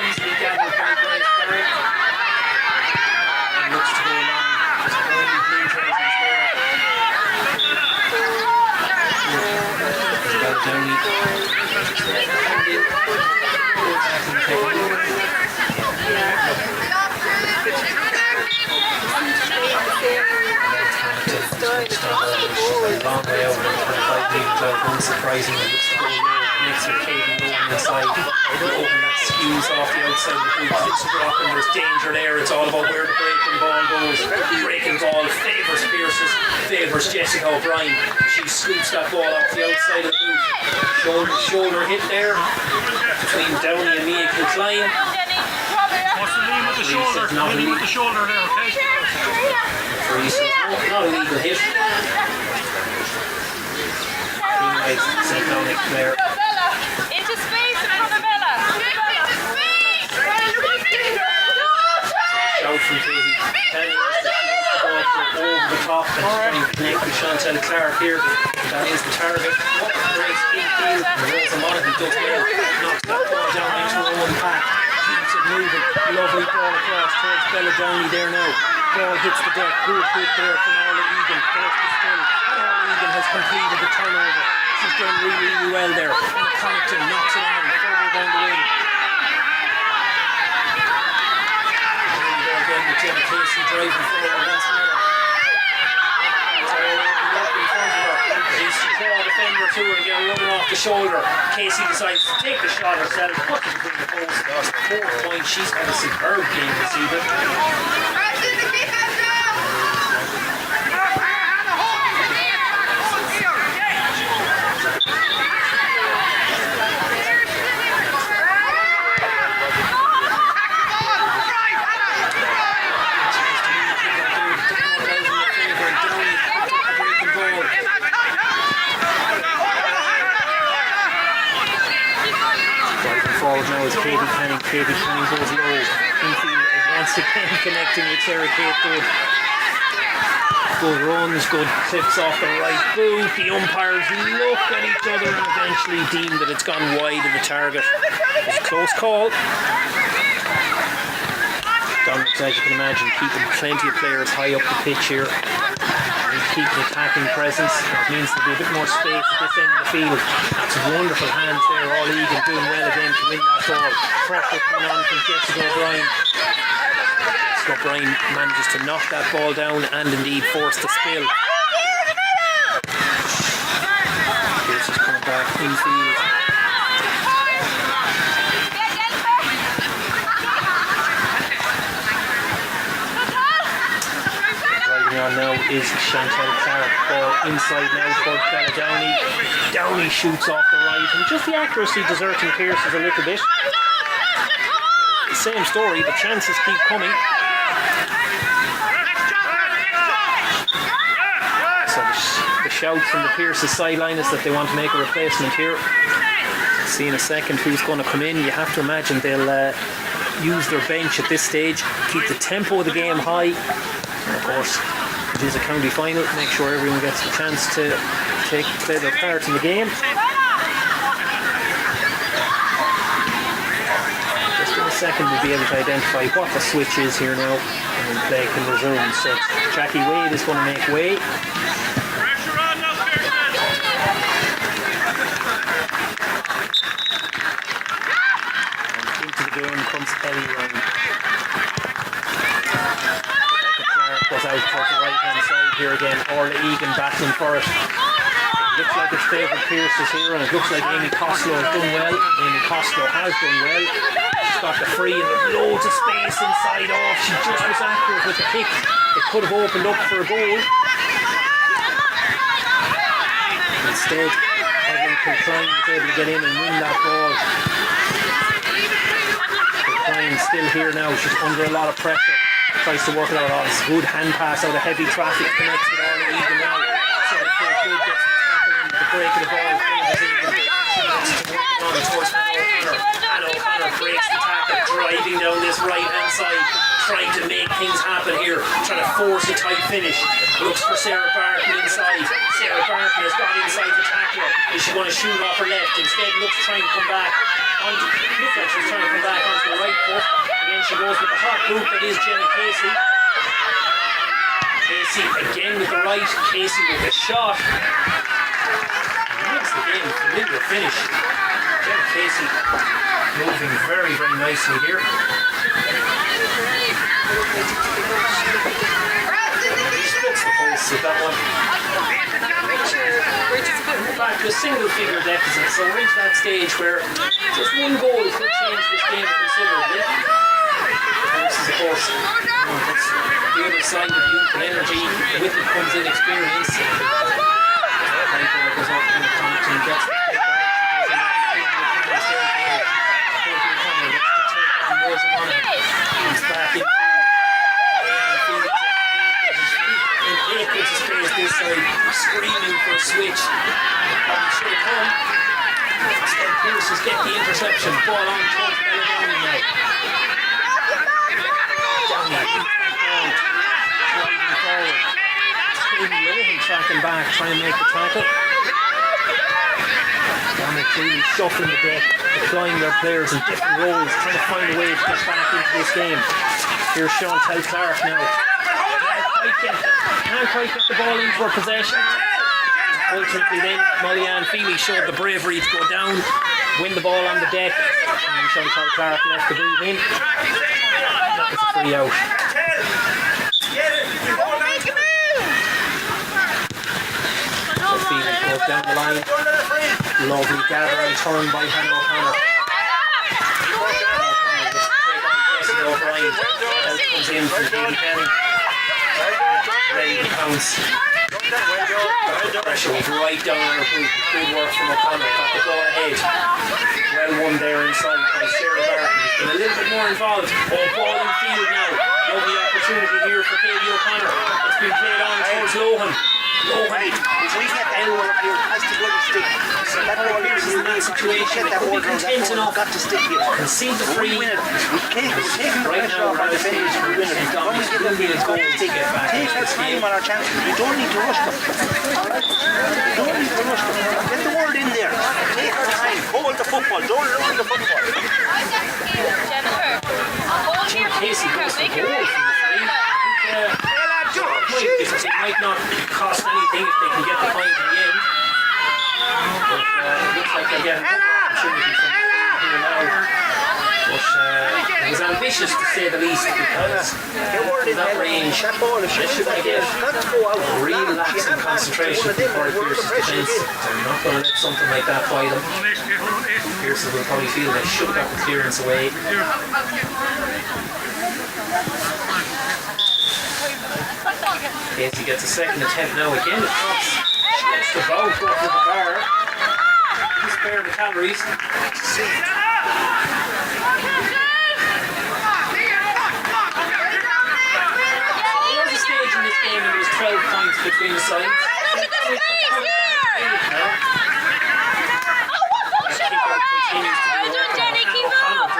A: Easily gathered by Grace Barry. And looks to go along. Just only blue jerseys there. Downey. A long way over 25 metres out, unsurprisingly, looks to go low, makes her Katie Rowan inside. Open that skews off the outside of the boot, it's dropping, there's danger there, it's all about where the breaking ball goes. Breaking ball favours Pearson, favours Jessica O'Brien. She scoops that ball off the outside of the boot. Shoulder hit there between Downey and Mia Kilcline.
D: What's the lean with the shoulder? Lean with the shoulder there, okay?
A: Not a legal hit. St. Dominic player.
B: Into space in front of Bella.
A: Shout from Katie. Penny over the top and trying to connect with Chantal Clark here. That is the target. Grace Kingfield and Rosa Monaghan does well. Knocks that ball down into her own path. Keeps it moving. Lovely ball across towards Bella Downey there now. Ball hits the deck. Good hit there from Orla Egan. First to still. Orla Egan has completed the turnover. She's done really, really well there. And Connaughton knocks it on further down the wing. There we go again with Gemma Casey driving forward once more. She's to draw a defender to her and get running off the shoulder. Casey decides to take the shot herself, puts it between the posts. That's 4 points. She's had a superb game this evening. Forward now is Katie Canning. Katie Canning goes low. Infield once again connecting with Sarah Kate. Good runs, good clips off the right boot. The umpires look at each other and eventually deem that it's gone wide of the target. It's a close call. Dominic, as you can imagine, keeping plenty of players high up the pitch here. keep an attacking presence. It means there'll be a bit more space at this end of the field. It's wonderful hands there. All Egan doing well again to win that ball. Pressure coming on from Jessica O'Brien. Jessica O'Brien manages to knock that ball down and indeed force the spill. Pierce is coming back infield. On now is Chantal Clark. Ball inside now towards Bella Downey. Downey shoots off the right, and just the accuracy deserting Pierce's a little bit. The same story, the chances keep coming. So the shout from the Pierce's sideline is that they want to make a replacement here. See in a second who's going to come in. You have to imagine they'll use their bench at this stage, keep the tempo of the game high. And of course, it is a county final. Make sure everyone gets the chance to play their part in the game. Just in a second we'll be able to identify what the switch is here now, and then play can resume. So Jackie Wade is going to make way. And into the game comes Ellie Ryan. Goes out towards the right hand side here again. Orla Egan battling for it. It looks like it's favoured Pierce's here, and it looks like Amy Costello has done well. Amy Costello has done well. She's got the free and there's loads of space inside off. She just was accurate with the kick. It could have opened up for a goal. Instead, Evelyn Kilcline was able to get in and win that ball. Kilcline still here now. She's under a lot of pressure. Tries to work it out. It's a good hand pass out of heavy traffic. Connects with Orla Egan now. Sarah Good gets the tackle in the break of the ball. Towards Hannah O'Connor breaks the tackle, driving down this right hand side, trying to make things happen here, trying to force a tight finish. Looks for Sarah Barton inside. Sarah Barton has got inside the tackler. Is she going to shoot off her left? Instead looks to try and come back. Looks like she's trying to come back onto the right foot. Again she goes with the hot boot that is Jenna Casey. Casey again with the right. Casey with the shot. Makes the game a familiar finish. Jenna Casey moving very, very nicely here. Splits the post with that one. Back to a single figure deficit, so we're into that stage where just one goal could change this game considerably. And this is of course it's the other side of youth and energy. With it comes in experience. Goes off in the Compton, gets the kick back. Comes back in space this side, screaming for a switch. Should have come. Instead, Pierce has get the interception. Ball on towards Bella Downey now. Downey driving forward. Katie Lohan tracking back, trying to make the tackle. Downey clearly shuffling the deck, deploying their players in different roles, trying to find a way to get back into this game. Here's Chantal Clark now. Can't quite get the ball into her possession. Ultimately then, Molly-Ann Feely showed the bravery to go down, win the ball on the deck, and Chantal Clark left the boot in. That was a free out. Feely goes down the line. Lovely gather and turn by Hannah O'Connor. Jessica O'Brien comes in from Katie Penny. Ready to pounce. Pressure was right down on her boot. Good work from O'Connor. Got the goal ahead. Well won there inside by Sarah Barton. Been a little bit more involved. Ball in field now. Lovely opportunity here for Katie O'Connor. It's been played on towards Lohan. Lohan.
E: We get that ball up here. Has to go to stick. That ball here is in that situation. That ball got to stick here.
A: Concede the free.
E: We take the pressure off our defenders and we win it. When we get them the goal, take our time on our chances. We don't need to rush them. We don't need to rush them. Get the word in there. Take our time. Hold the football. Don't lose the football.
B: Jennifer, hold here.
A: Casey goes for goal from the free. It might not cost it looks like they're getting another opportunity from the field here now. But it was ambitious to say the least because
E: Get word in
A: that
E: there.
A: range,
E: That ball is
A: they should
E: like
A: get
E: not to go out.
A: real lax in concentration from Corey Pearce's defence. They're not going to let something like that by them. Pearce will probably feel they should have got the clearance away. Casey gets a second attempt now again. It drops just about over the bar. Just spare the calories. There was a stage in this game and there was 12 points between the sides.
B: Look at the space here! Well done, Jenny, keep up!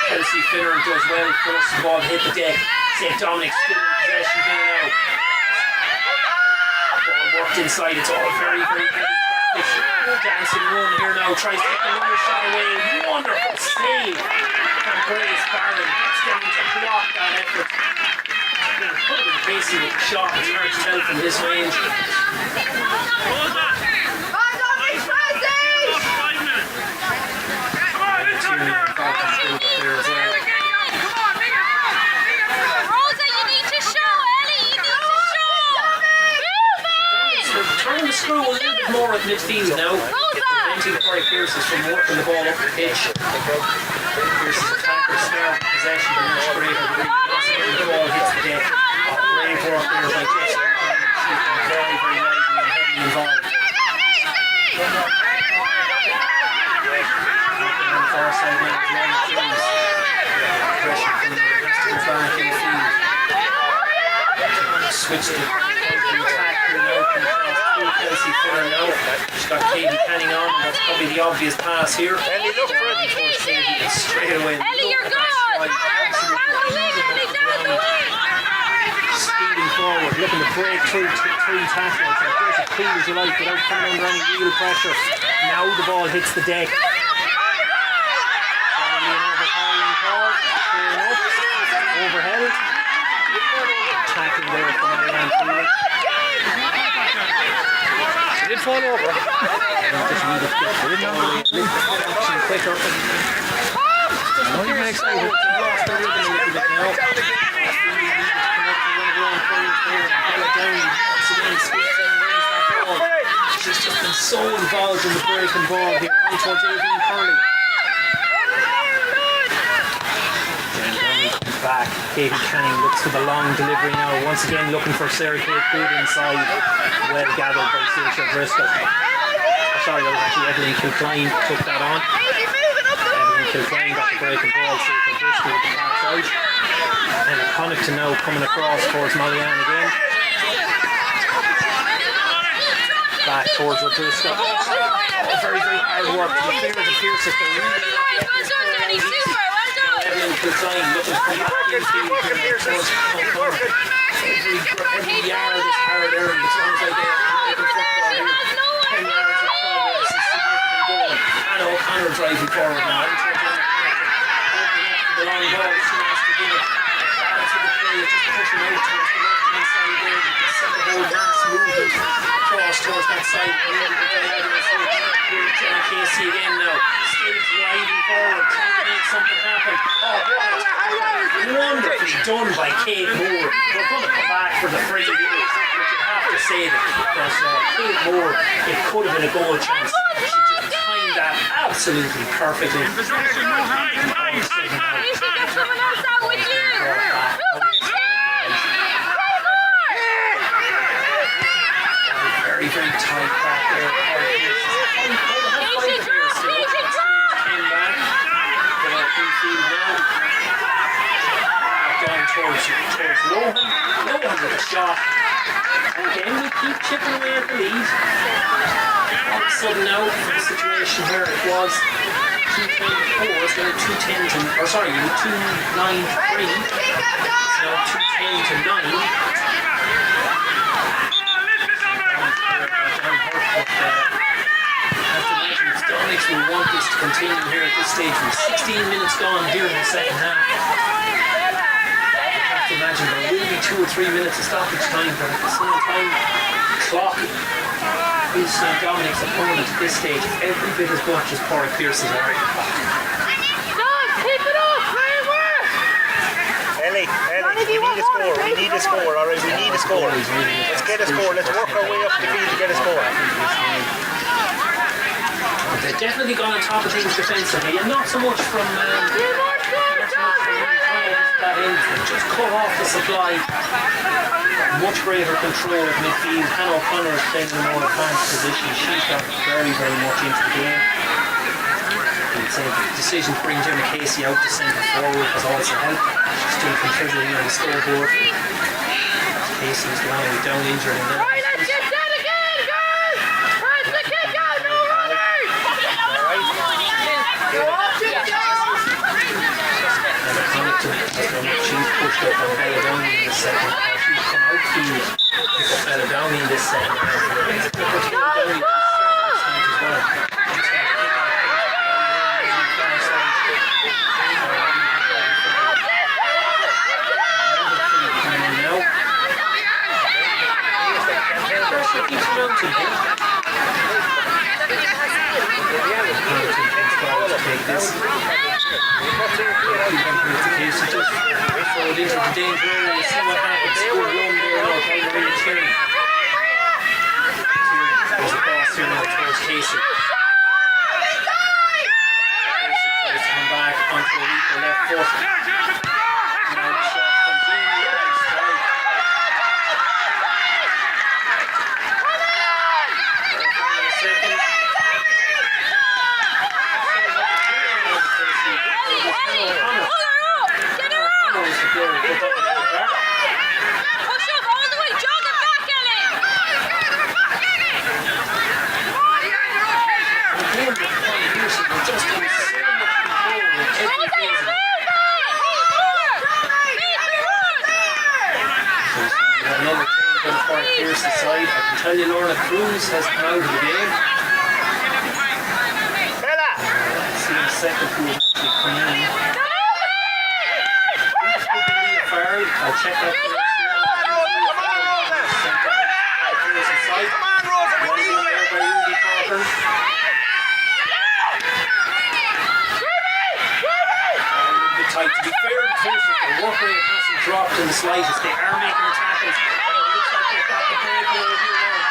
A: Kelsey Finner does well. First the ball hit the deck. St. Dominic still in possession here now. Ball worked inside. It's all very, very heavy traffic. Dancing run here now. Tries to get the number shot away. Wonderful save from Grace Barron. Gets down to block that effort. Could have been Casey with the shot. It's hard to tell from this range.
B: Rosa, you need to show! Ellie, you need to show! Move it!
A: Turning the screw a little bit more at midfield now. Preventing Corey Pearce from working the ball up the pitch. Pearce's attacker start possession in much greater degree. Once again the ball hits the deck. Brave work there by Jesse O'Brien. She's very, very lively and heavily involved. On the far side now is Ryan Cruz. Pressure from the rest of the back in the field. Switch to counter-attack here now. Can cross through Kelsey Finner now. She's got Katie Canning on. That's probably the obvious pass here.
D: Ellie, look for it.
A: Towards Katie straight away.
B: Ellie, you're good! Down the wing, Ellie, down the wing!
A: Speeding forward, looking to break through three tackles and get as clean as you like without coming under any real pressure. Now the ball hits the deck. Probably an overpowering call. Clearing up. Overheld. Tackling there from Marianne Freeland. She did fall over. Just need to get action quicker. Not even excited. Lost the rhythm a little bit now. She's just been so involved in the breaking ball here. On towards Aileen Curley. Back. Katie Canning looks for the long delivery now. Once again looking for Sarah Kate Good inside. Well gathered by Saoirse Driscoll. Sorry, that was actually Evelyn Kilcline took that on. Evelyn Kilcline got the breaking ball. Saoirse Driscoll with the pass out. And a Connaughton now coming across towards Marianne again. Back towards O'Driscoll. Very, very hard work. To be fair to Pearce, if they're really
B: Well done, Jenny, super, well done!
A: Evelyn Kilcline looking for the infield here towards O'Connor. Every yard is hard earned. It sounds like they're American football here. 10 yards of progress is significant goal. Anna O'Connor driving forward now. The long ball, she wants to give it. Balance of the play, just pushing out towards the left-hand side there. You can see the whole mass movement across towards that side. Here Jenny Casey again now. Still driving forward, trying to make something happen. Oh, what? Wonderfully done by Kate Moore. We're going to come back for the free here, but you have to say that Kate Moore, it could have been a goal chance. She just timed that absolutely perfectly.
B: You should get someone else out with you!
A: Very, very tight back there. Came back. Infield now. Down towards Lohan. Lohan with a shot. Again, we keep chipping away at the lead. All of a sudden now, from the situation where it was 2-10-4, it's going to 2-10 to, or sorry, 2-9-3. It's now 2-10 to 9. Dominics will want this to continue here at this stage. With 16 minutes gone here in the second half. I have to imagine there will be 2 or 3 3 minutes of stoppage time, but at the same time, clock is St. Dominic's opponent at this stage every bit as much as Porrick Pearson's are.
B: Keep it up! Great work!
D: Ellie, we need a score. We need a score, alright? We need a score. Let's get a score. Let's work our way up the field to get a score.
A: They've definitely gone on top of things defensively, and not so much from that end. They've just cut off the supply. Much greater control of midfield. Hannah O'Connor is playing in a more advanced position. She's got very, very much into the game. I'd say the decision to bring Gemma Casey out to centre forward has also helped. She's still contributing on the scoreboard. Casey's lying down injured in there.
B: Right, let's get that again, girls! Press the kick out, no runners!
A: She's pushed up on Bella Downey in this second. She's come outfield. Pick up Bella Downey in this second. Take this. Just throw it into the danger area and see what happens. Good run there now by Maria Tierney. There's a pass here now towards Casey. Casey tries to come back onto a weaker left foot. Now the shot comes in. Nice strike. Second.
B: Push up all the way, jog it back, Ellie!
A: Another change on the Porrick Pearson side. I can tell you Lorna Cruz has come out of the game.
D: Bella!
A: See the second who actually come in. I'll check that for next year.
D: Come on, Rosa, we need you!
A: By Rudy Cochran. Tight. To be fair to Pearson, the work rate hasn't dropped in the slightest. They are making the tackles. It looks like they've got the break over here now.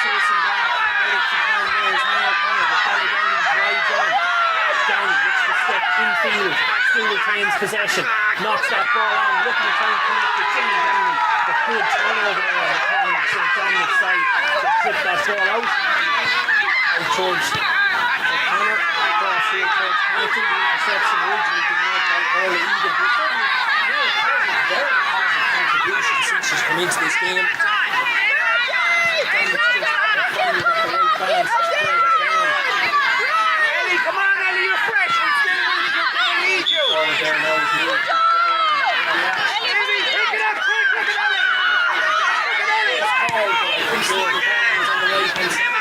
A: Chasing back. Out to down there is Hannah O'Connor. The Bella Downey drives on. Downey looks to step infield. Still retains possession. Knocks that ball on. Looking to try and connect with Jenny Downey. The good turnover there on the corner of St. Dominic's side to flip that ball out. And towards O'Connor. Cross here towards Hamilton. The interception originally been made by Orla Egan. Who's certainly very positive contribution since she's come into this game. Dominic's just finally got the right balance to play it down.
D: Ellie, come on, Ellie, you're fresh. We still need you.
A: Forward there now is moved.
D: Ellie, pick it up quick. Look at Ellie. Look at Ellie.
A: Control the balance on the right hand side.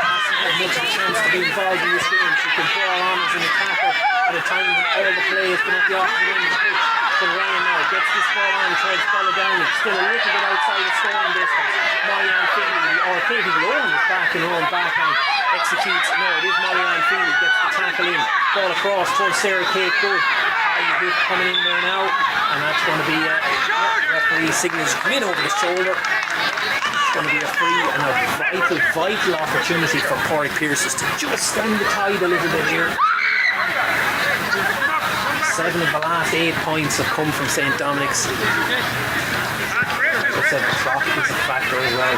A: Hasn't had much of a chance to be involved in this game. She can ball on as an attacker at a time when all the play has been at the opposite end of the pitch. So Ryan now gets this ball on towards Bella Downey. Still a little bit outside of scoring distance. Marianne Feely, or Katie Malone is back in her own backhand. Executes, no, it is Marianne Feely, gets the tackle in. Ball across towards Sarah Kate Good. High hit coming in there now. And that's going to be referee signals come in over the shoulder. It's going to be a free and a vital opportunity for Porrick Pearson to just stem the tide a little bit here. 7 of the last 8 points have come from St. Dominic's. As I said, the clock is a factor as well.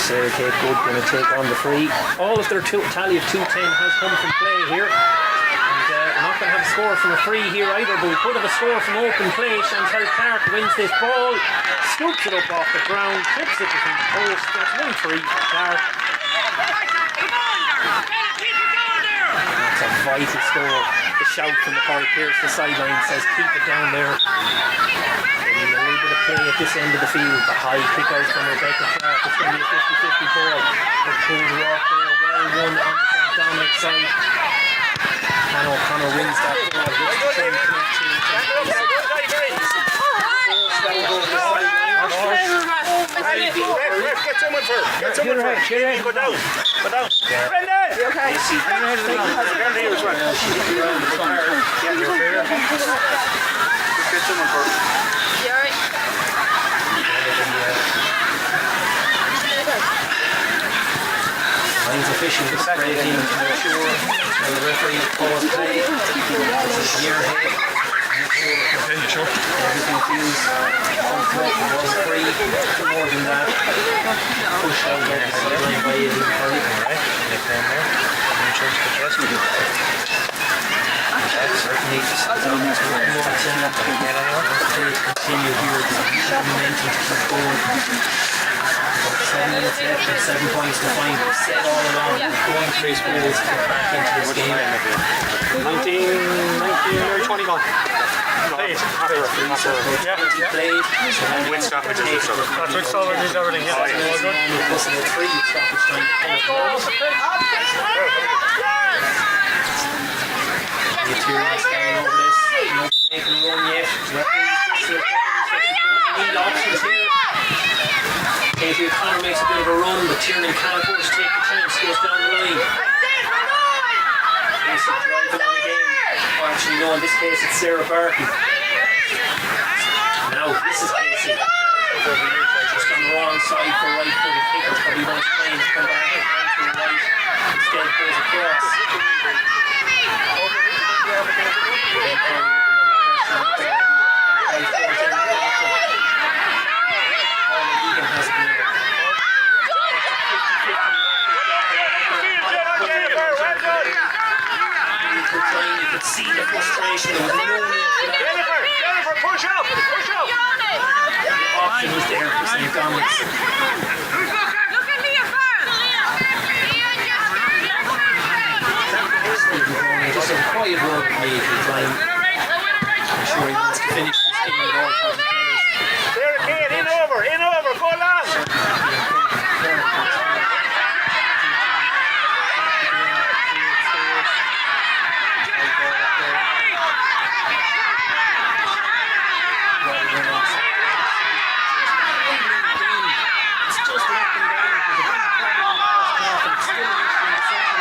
A: Sarah Kate Good going to take on the free. All of their tally of 210 has come from play here. And not going to have a score from a free here either, but we could have a score from open play. Chantal Clark wins this ball, scoops it up off the ground, tips it between the post. That's 1-3 for Clark. That's a vital score. the shout from the Corey Pierce, the sideline says keep it down there. A little bit of play at this end of the field, the high kick out from Rebecca Clark. It's going to be a 50-50 ball. But Cody Rock there, well won on the St. Dominic side. Hannah O'Connor wins that ball. Gets the train connection.
D: Get someone first. Get someone first. Go down. Go down. Brendan! You okay? Brendan here as well. Yeah, you're fair. Get someone first.
B: You alright?
A: Line's official is breaking to make sure the referee calls play. Year ahead. Everything feels comfortable. It was free. More than that. Push out there the sideline by Aileen Curry. Certainly just continue here. The momentum to keep going. 7 minutes left and 7 points to find. Set all along, going 3 schools to get back into this game.
E: 19 or 20 gone.
A: Played.
D: Win stoppage is this other.
E: That's what Sullivan needs everything, yeah.
A: Plus the 3 stoppage time. The Tyrrell standing over this. Nobody making a run yet. Need options here. Katie O'Connor makes a bit of a run, but Tiernan can't afford to take the chance. Goes down the line. Basic driving on again. Or actually, no, in this case it's Sarah Barton. Now, this is Casey. Just on the wrong side for right footed kicker. Probably wants Klein to come back and to the right. Instead, goes across. You could see the frustration. There was no need for that.
D: Jennifer, push up! Push up!
A: The option was there for St. Dominic's.
B: Look at Leah first.
A: Just a quiet run play for time. I'm sure he wants to finish this game with all kinds of players.
D: Sarah Kane, in over, go along!
A: It's just up and down. There's a big problem in the first half and it's still an issue in the second.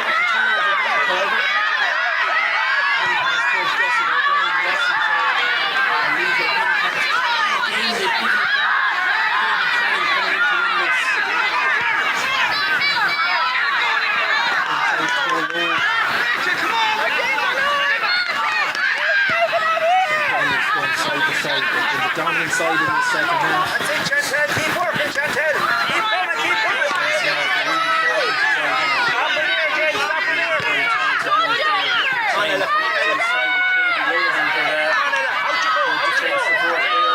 A: The turnover back, however. Coach Jesse O'Brien lost it and leaves it in. Again, they've given it back. Katie Klein coming in to win this. Side to side, but the dominant side in the second half.
D: That's it, Chantel, keep working, Chantel! Keep coming, keep coming! Stop it here, Jay, stop it here!
A: Anila coming outside with Katie Logan for that.
D: Anila, out you go, out you go!
A: Support there.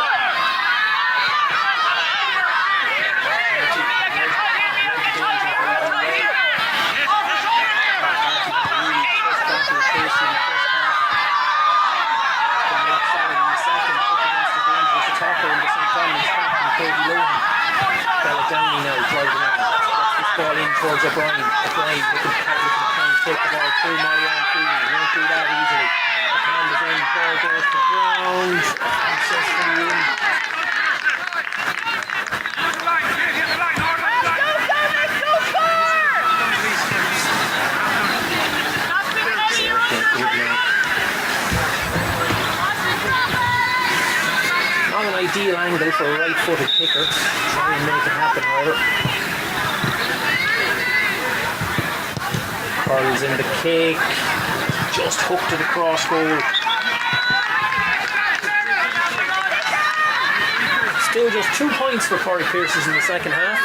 A: Downey now driving on. Gets this ball in towards O'Brien. O'Brien looking to try and take the ball through Marianne Freeman. Won't do that easily. The hand is in. Ball goes to ground. Successfully in. Not an ideal angle for a right-footed kicker. Try and make it happen, however. Curls in the kick. Just hooked to the cross goal. Still just 2 points for Corey Pierces in the second half.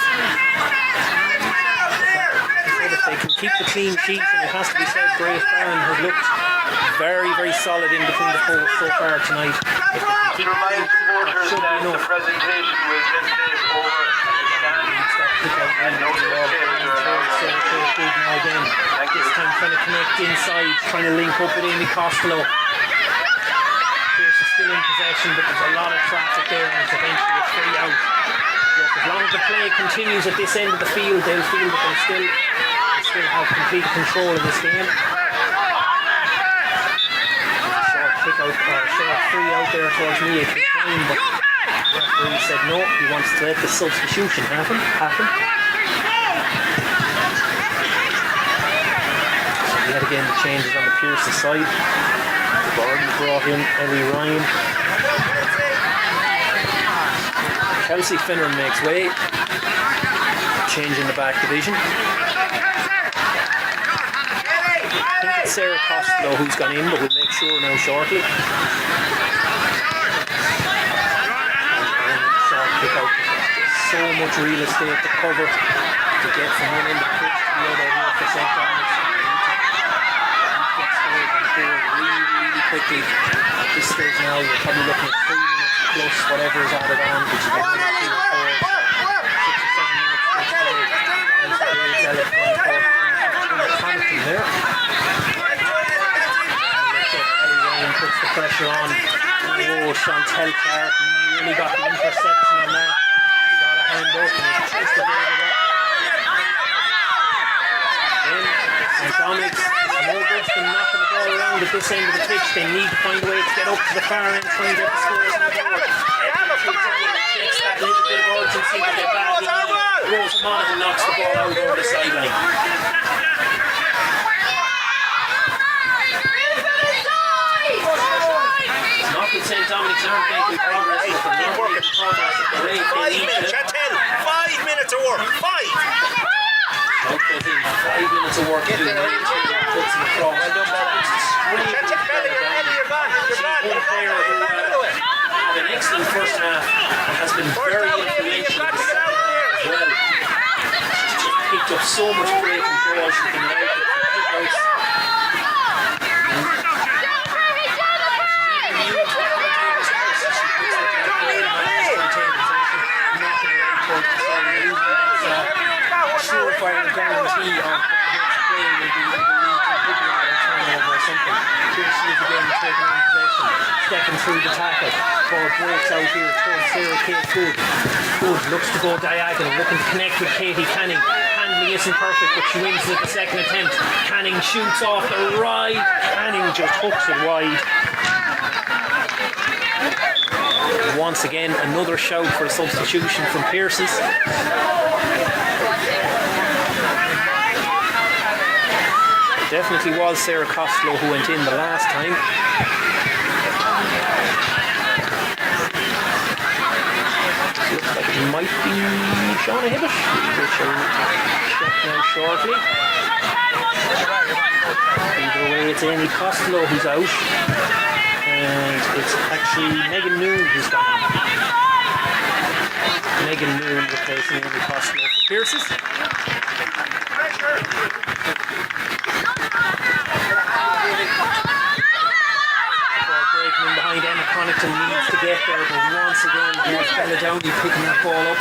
A: If they can keep the clean sheet, and it has to be said, Grace Barron has looked very, very solid in between the posts so far tonight. If they can keep
F: Remind supporters
A: should be
F: that the
A: enough.
F: presentation will this is over.
A: And no change.
F: Thank
A: This time trying to connect inside, trying to link up with Amy Costello. Pearce is still in possession, but there's a lot of traffic there, and it's eventually a free out. Look, as long as the play continues at this end of the field, they'll feel that they still have complete control of this game. Short kick out, short free out there towards Mia Kilkenny, but the referee said no, he wants to let the substitution happen. Yet again, the changes on the Pearson side. They've already brought in Ellie Ryan. Kelsey Finneran makes way. Change in the back division. I think it's Sarah Costello who's gone in, but we'll make sure now shortly. Short kick out. So much real estate to cover to get from one end of the pitch to the other here for St. Thomas. Really quickly. At this stage now, you're probably looking at 3 minutes plus whatever is added on, which is about 6 or 7 minutes. There. Ellie Ryan puts the pressure on. Oh, Chantel Clark nearly got the interception on that. He got a hand up and he just avoided it. St. Dominic's no good for knocking the ball around at this end of the pitch. They need to find a way to get up to the far end, try and get the scores on the board. Takes that little bit of urgency to get back in. Throws him on and knocks the ball out over the sideline. It's not that St. Dominic's aren't making progress, but they're not making progress at the rate they need to.
D: 5 minutes of work. 5!
A: 5 minutes of work to do. Puts him across. Well done, one player who had an excellent first half and has been very influential in the second half as well. She's just picked up so much break and ball. She can make it for kickouts. Surefire guarantee of the next play will be the turnover or something. Pearson is again taking on possession, stepping through the tackle. Ball breaks out here towards Sarah Kate Good. Good looks to go diagonal, looking to connect with Katie Canning. Handling isn't perfect, but she wins with the second attempt. Canning shoots off the right. Canning just hooks it wide. Once again, another shout for a substitution from Pearson. Definitely was Sarah Costello who went in the last time. Looks like it might be Shauna Hibbett, which will check now shortly. Either way, it's Amy Costello who's out, and it's actually Megan Noon who's gone. Megan Noon replacing Amy Costello for Pearson. Breaking in behind Emma Connaughton needs to get there, but once again here's Bella Downey picking that ball up.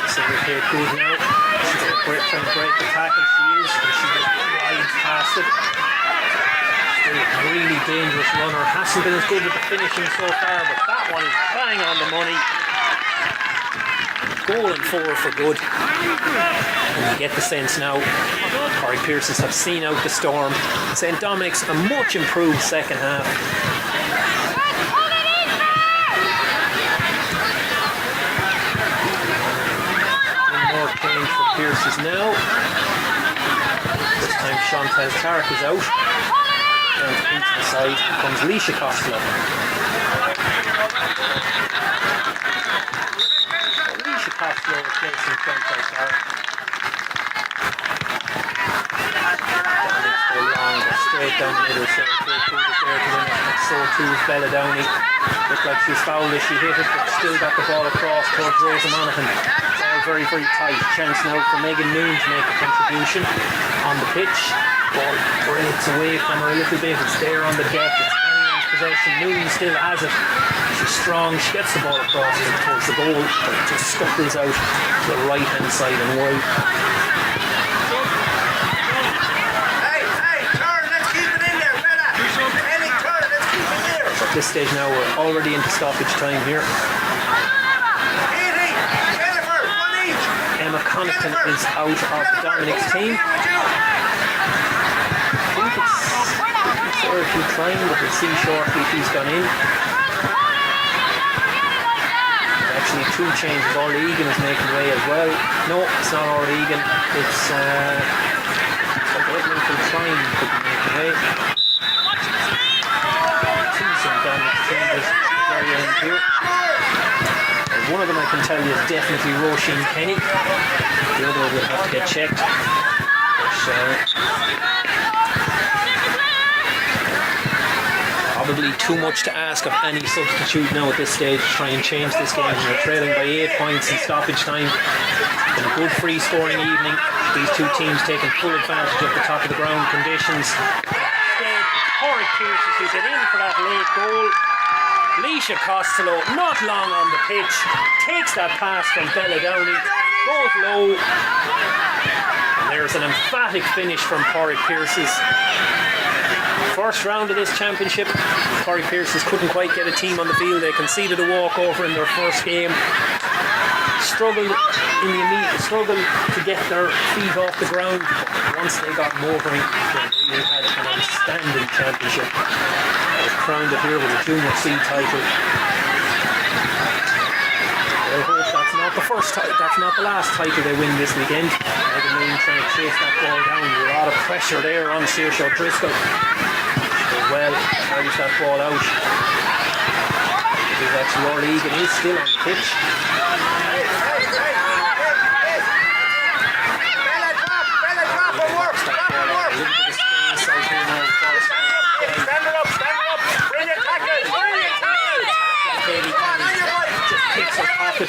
A: Sarah Kate Good now. She's trying to break the tackle. She is, and she just glides past it. Still a really dangerous runner. Hasn't been as good with the finishing so far, but that one is bang on the money. Goal and 4 for Good. And you get the sense now Corey Pearsons have seen out the storm. St. Dominic's a much improved second half. One more change for Pearsons now. This time Chantel Clark is out. And into the side comes Leisha Costello. Costello replacing Chantel Clark. Dominic's go long, go straight down the middle, so Kate Good is there to win it, and so too is Bella Downey. Looked like she was fouled as she hit it, but still got the ball across towards Rosa Monaghan. All very, very tight. Chance now for Megan Noon to make a contribution on the pitch. Ball breaks away from her a little bit, it's there on the deck, it's anyone's possession. Noon still has it. She's strong, she gets the ball across towards the goal, but it just scuttles out to the right hand side and wide. this stage now we're already into stoppage time here.
D: Jennifer, one each.
A: Emma Connaughton is out of Dominic's team. I think it's Sergio Klein, but we'll see shortly if he's gone in. Actually, two changes. All Egan is making way as well. No, it's not All Egan. It's Edmonton Klein could be making way. Some Dominic's changes very end here. One of them I can tell you is definitely Roisin Kenny. The other will have to get checked. Probably too much to ask of any substitute now at this stage to try and change this game. We're trailing by 8 points in stoppage time. In a good free scoring evening. These two teams taking full advantage of the top of the ground conditions. Instead, it's Pádraig Pearses who get in for that late goal. Leisha Costello, not long on the pitch, takes that pass from Bella Downey, goes low, and there's an emphatic finish from Pádraig Pearses. First round of this championship, Pádraig Pearses couldn't quite get a team on the field. They conceded a walkover in their first game. Struggled to get their feet off the ground. Once they got motoring, they really had an outstanding championship. They were crowned it here with a Junior C title. I hope that's not the last title they win this weekend. Megan Moon trying to chase that ball down. A lot of pressure there on Saoirse O'Driscoll. Well, carries that ball out. Because actually All Egan is still on the pitch.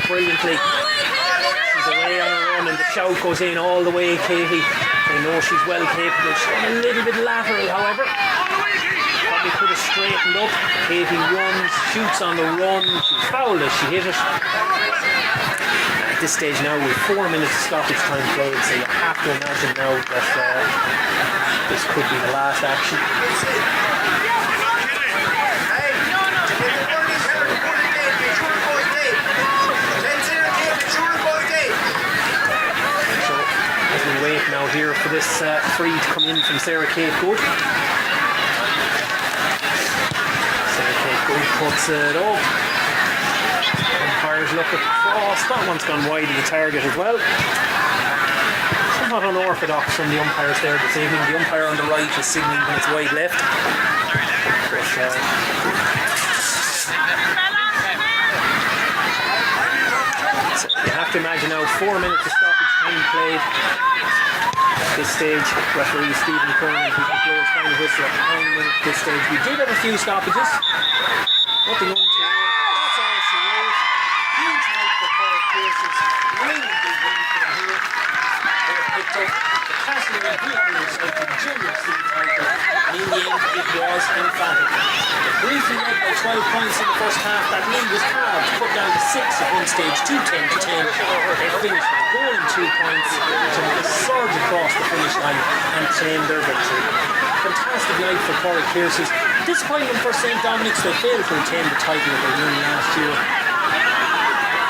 A: Brilliantly. She's away on her run and the shout goes in all the way, Katie. They know she's well capable. She's gone a little bit lateral, however. Probably could have straightened up. Katie runs, shoots on the run. She's fouled as she hit it. At this stage now with 4 minutes of stoppage time played, so you have to imagine now that this could be the last action. Wait now here for this free to come in from Sarah Kate Good. Sarah Kate Good puts it up. Umpires look at cross. That one's gone wide of the target as well. Somewhat unorthodox from the umpires there this evening. The umpire on the right is signalling when it's wide left. But, so you have to imagine now 4 minutes of stoppage time played. At this stage, referee Stephen Cronin, who can blow his final whistle at 9 minutes at this stage. We did have a few stoppages. Nothing untoward, but that's all she wrote. Huge night for Pádraig Pearses. Really big win for them here. They were picked up the Castle and Blueberry Cycling Junior C title, and in the end it was emphatic. They briefly led by 12 points in the first half. That lead was halved, put down to 6 at one stage, 2-10 to 10. They finished with a goal and 2 points to make a surge across the finish line and claim their victory. Fantastic night for Pádraig Pearses. Disappointing for St. Dominic's, they failed to retain the title that they won last year.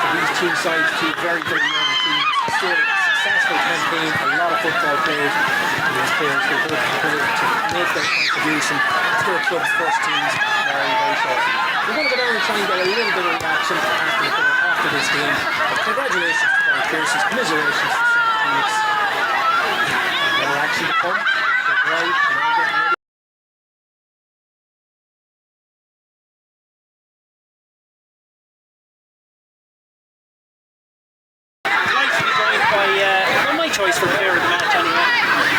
A: For these two sides, two very, very young teams, still a successful campaign, a lot of football played, and these players will hope to make their contribution to their club's first teams very, very shortly. We're going to go down and try and get a little bit of reaction after this game. But congratulations to Pádraig Pearses, commiserations to St. Dominic's. More action to come. So right, and I'm getting ready. My choice for player of the match anyway.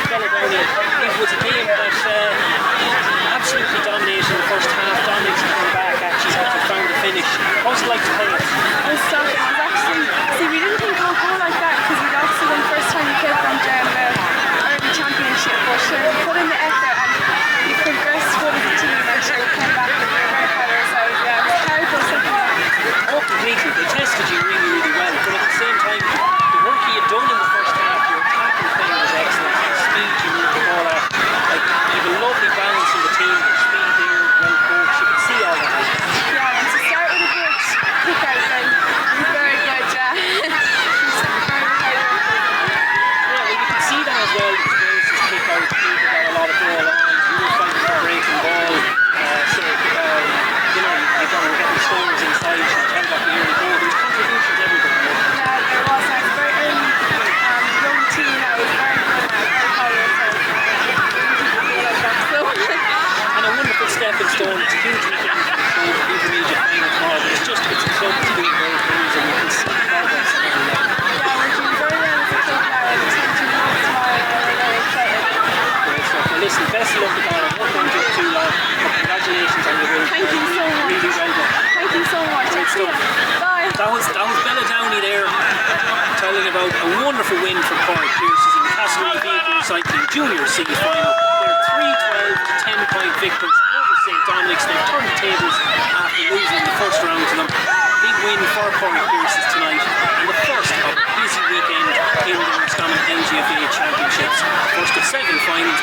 A: Bella Downey. It was a game that absolutely dominated in the first half. Dominic's coming back, actually found the finish. How's it like to play it?
G: It was shocking. It was actually, we didn't think it would go like that because we'd obviously won the first time we played from the early championship, but we put in the effort and
A: a wonderful win for Cork Pierces in the Castlereagh Vehicle Recycling Junior C final. They're 3-12 to 10-point victors over St. Dominic's. They've turned the tables after losing in the first round to them. Big win for Cork Pierces tonight, and the first of a busy weekend in the Roscommon LGFA Championships. First of 7 finals.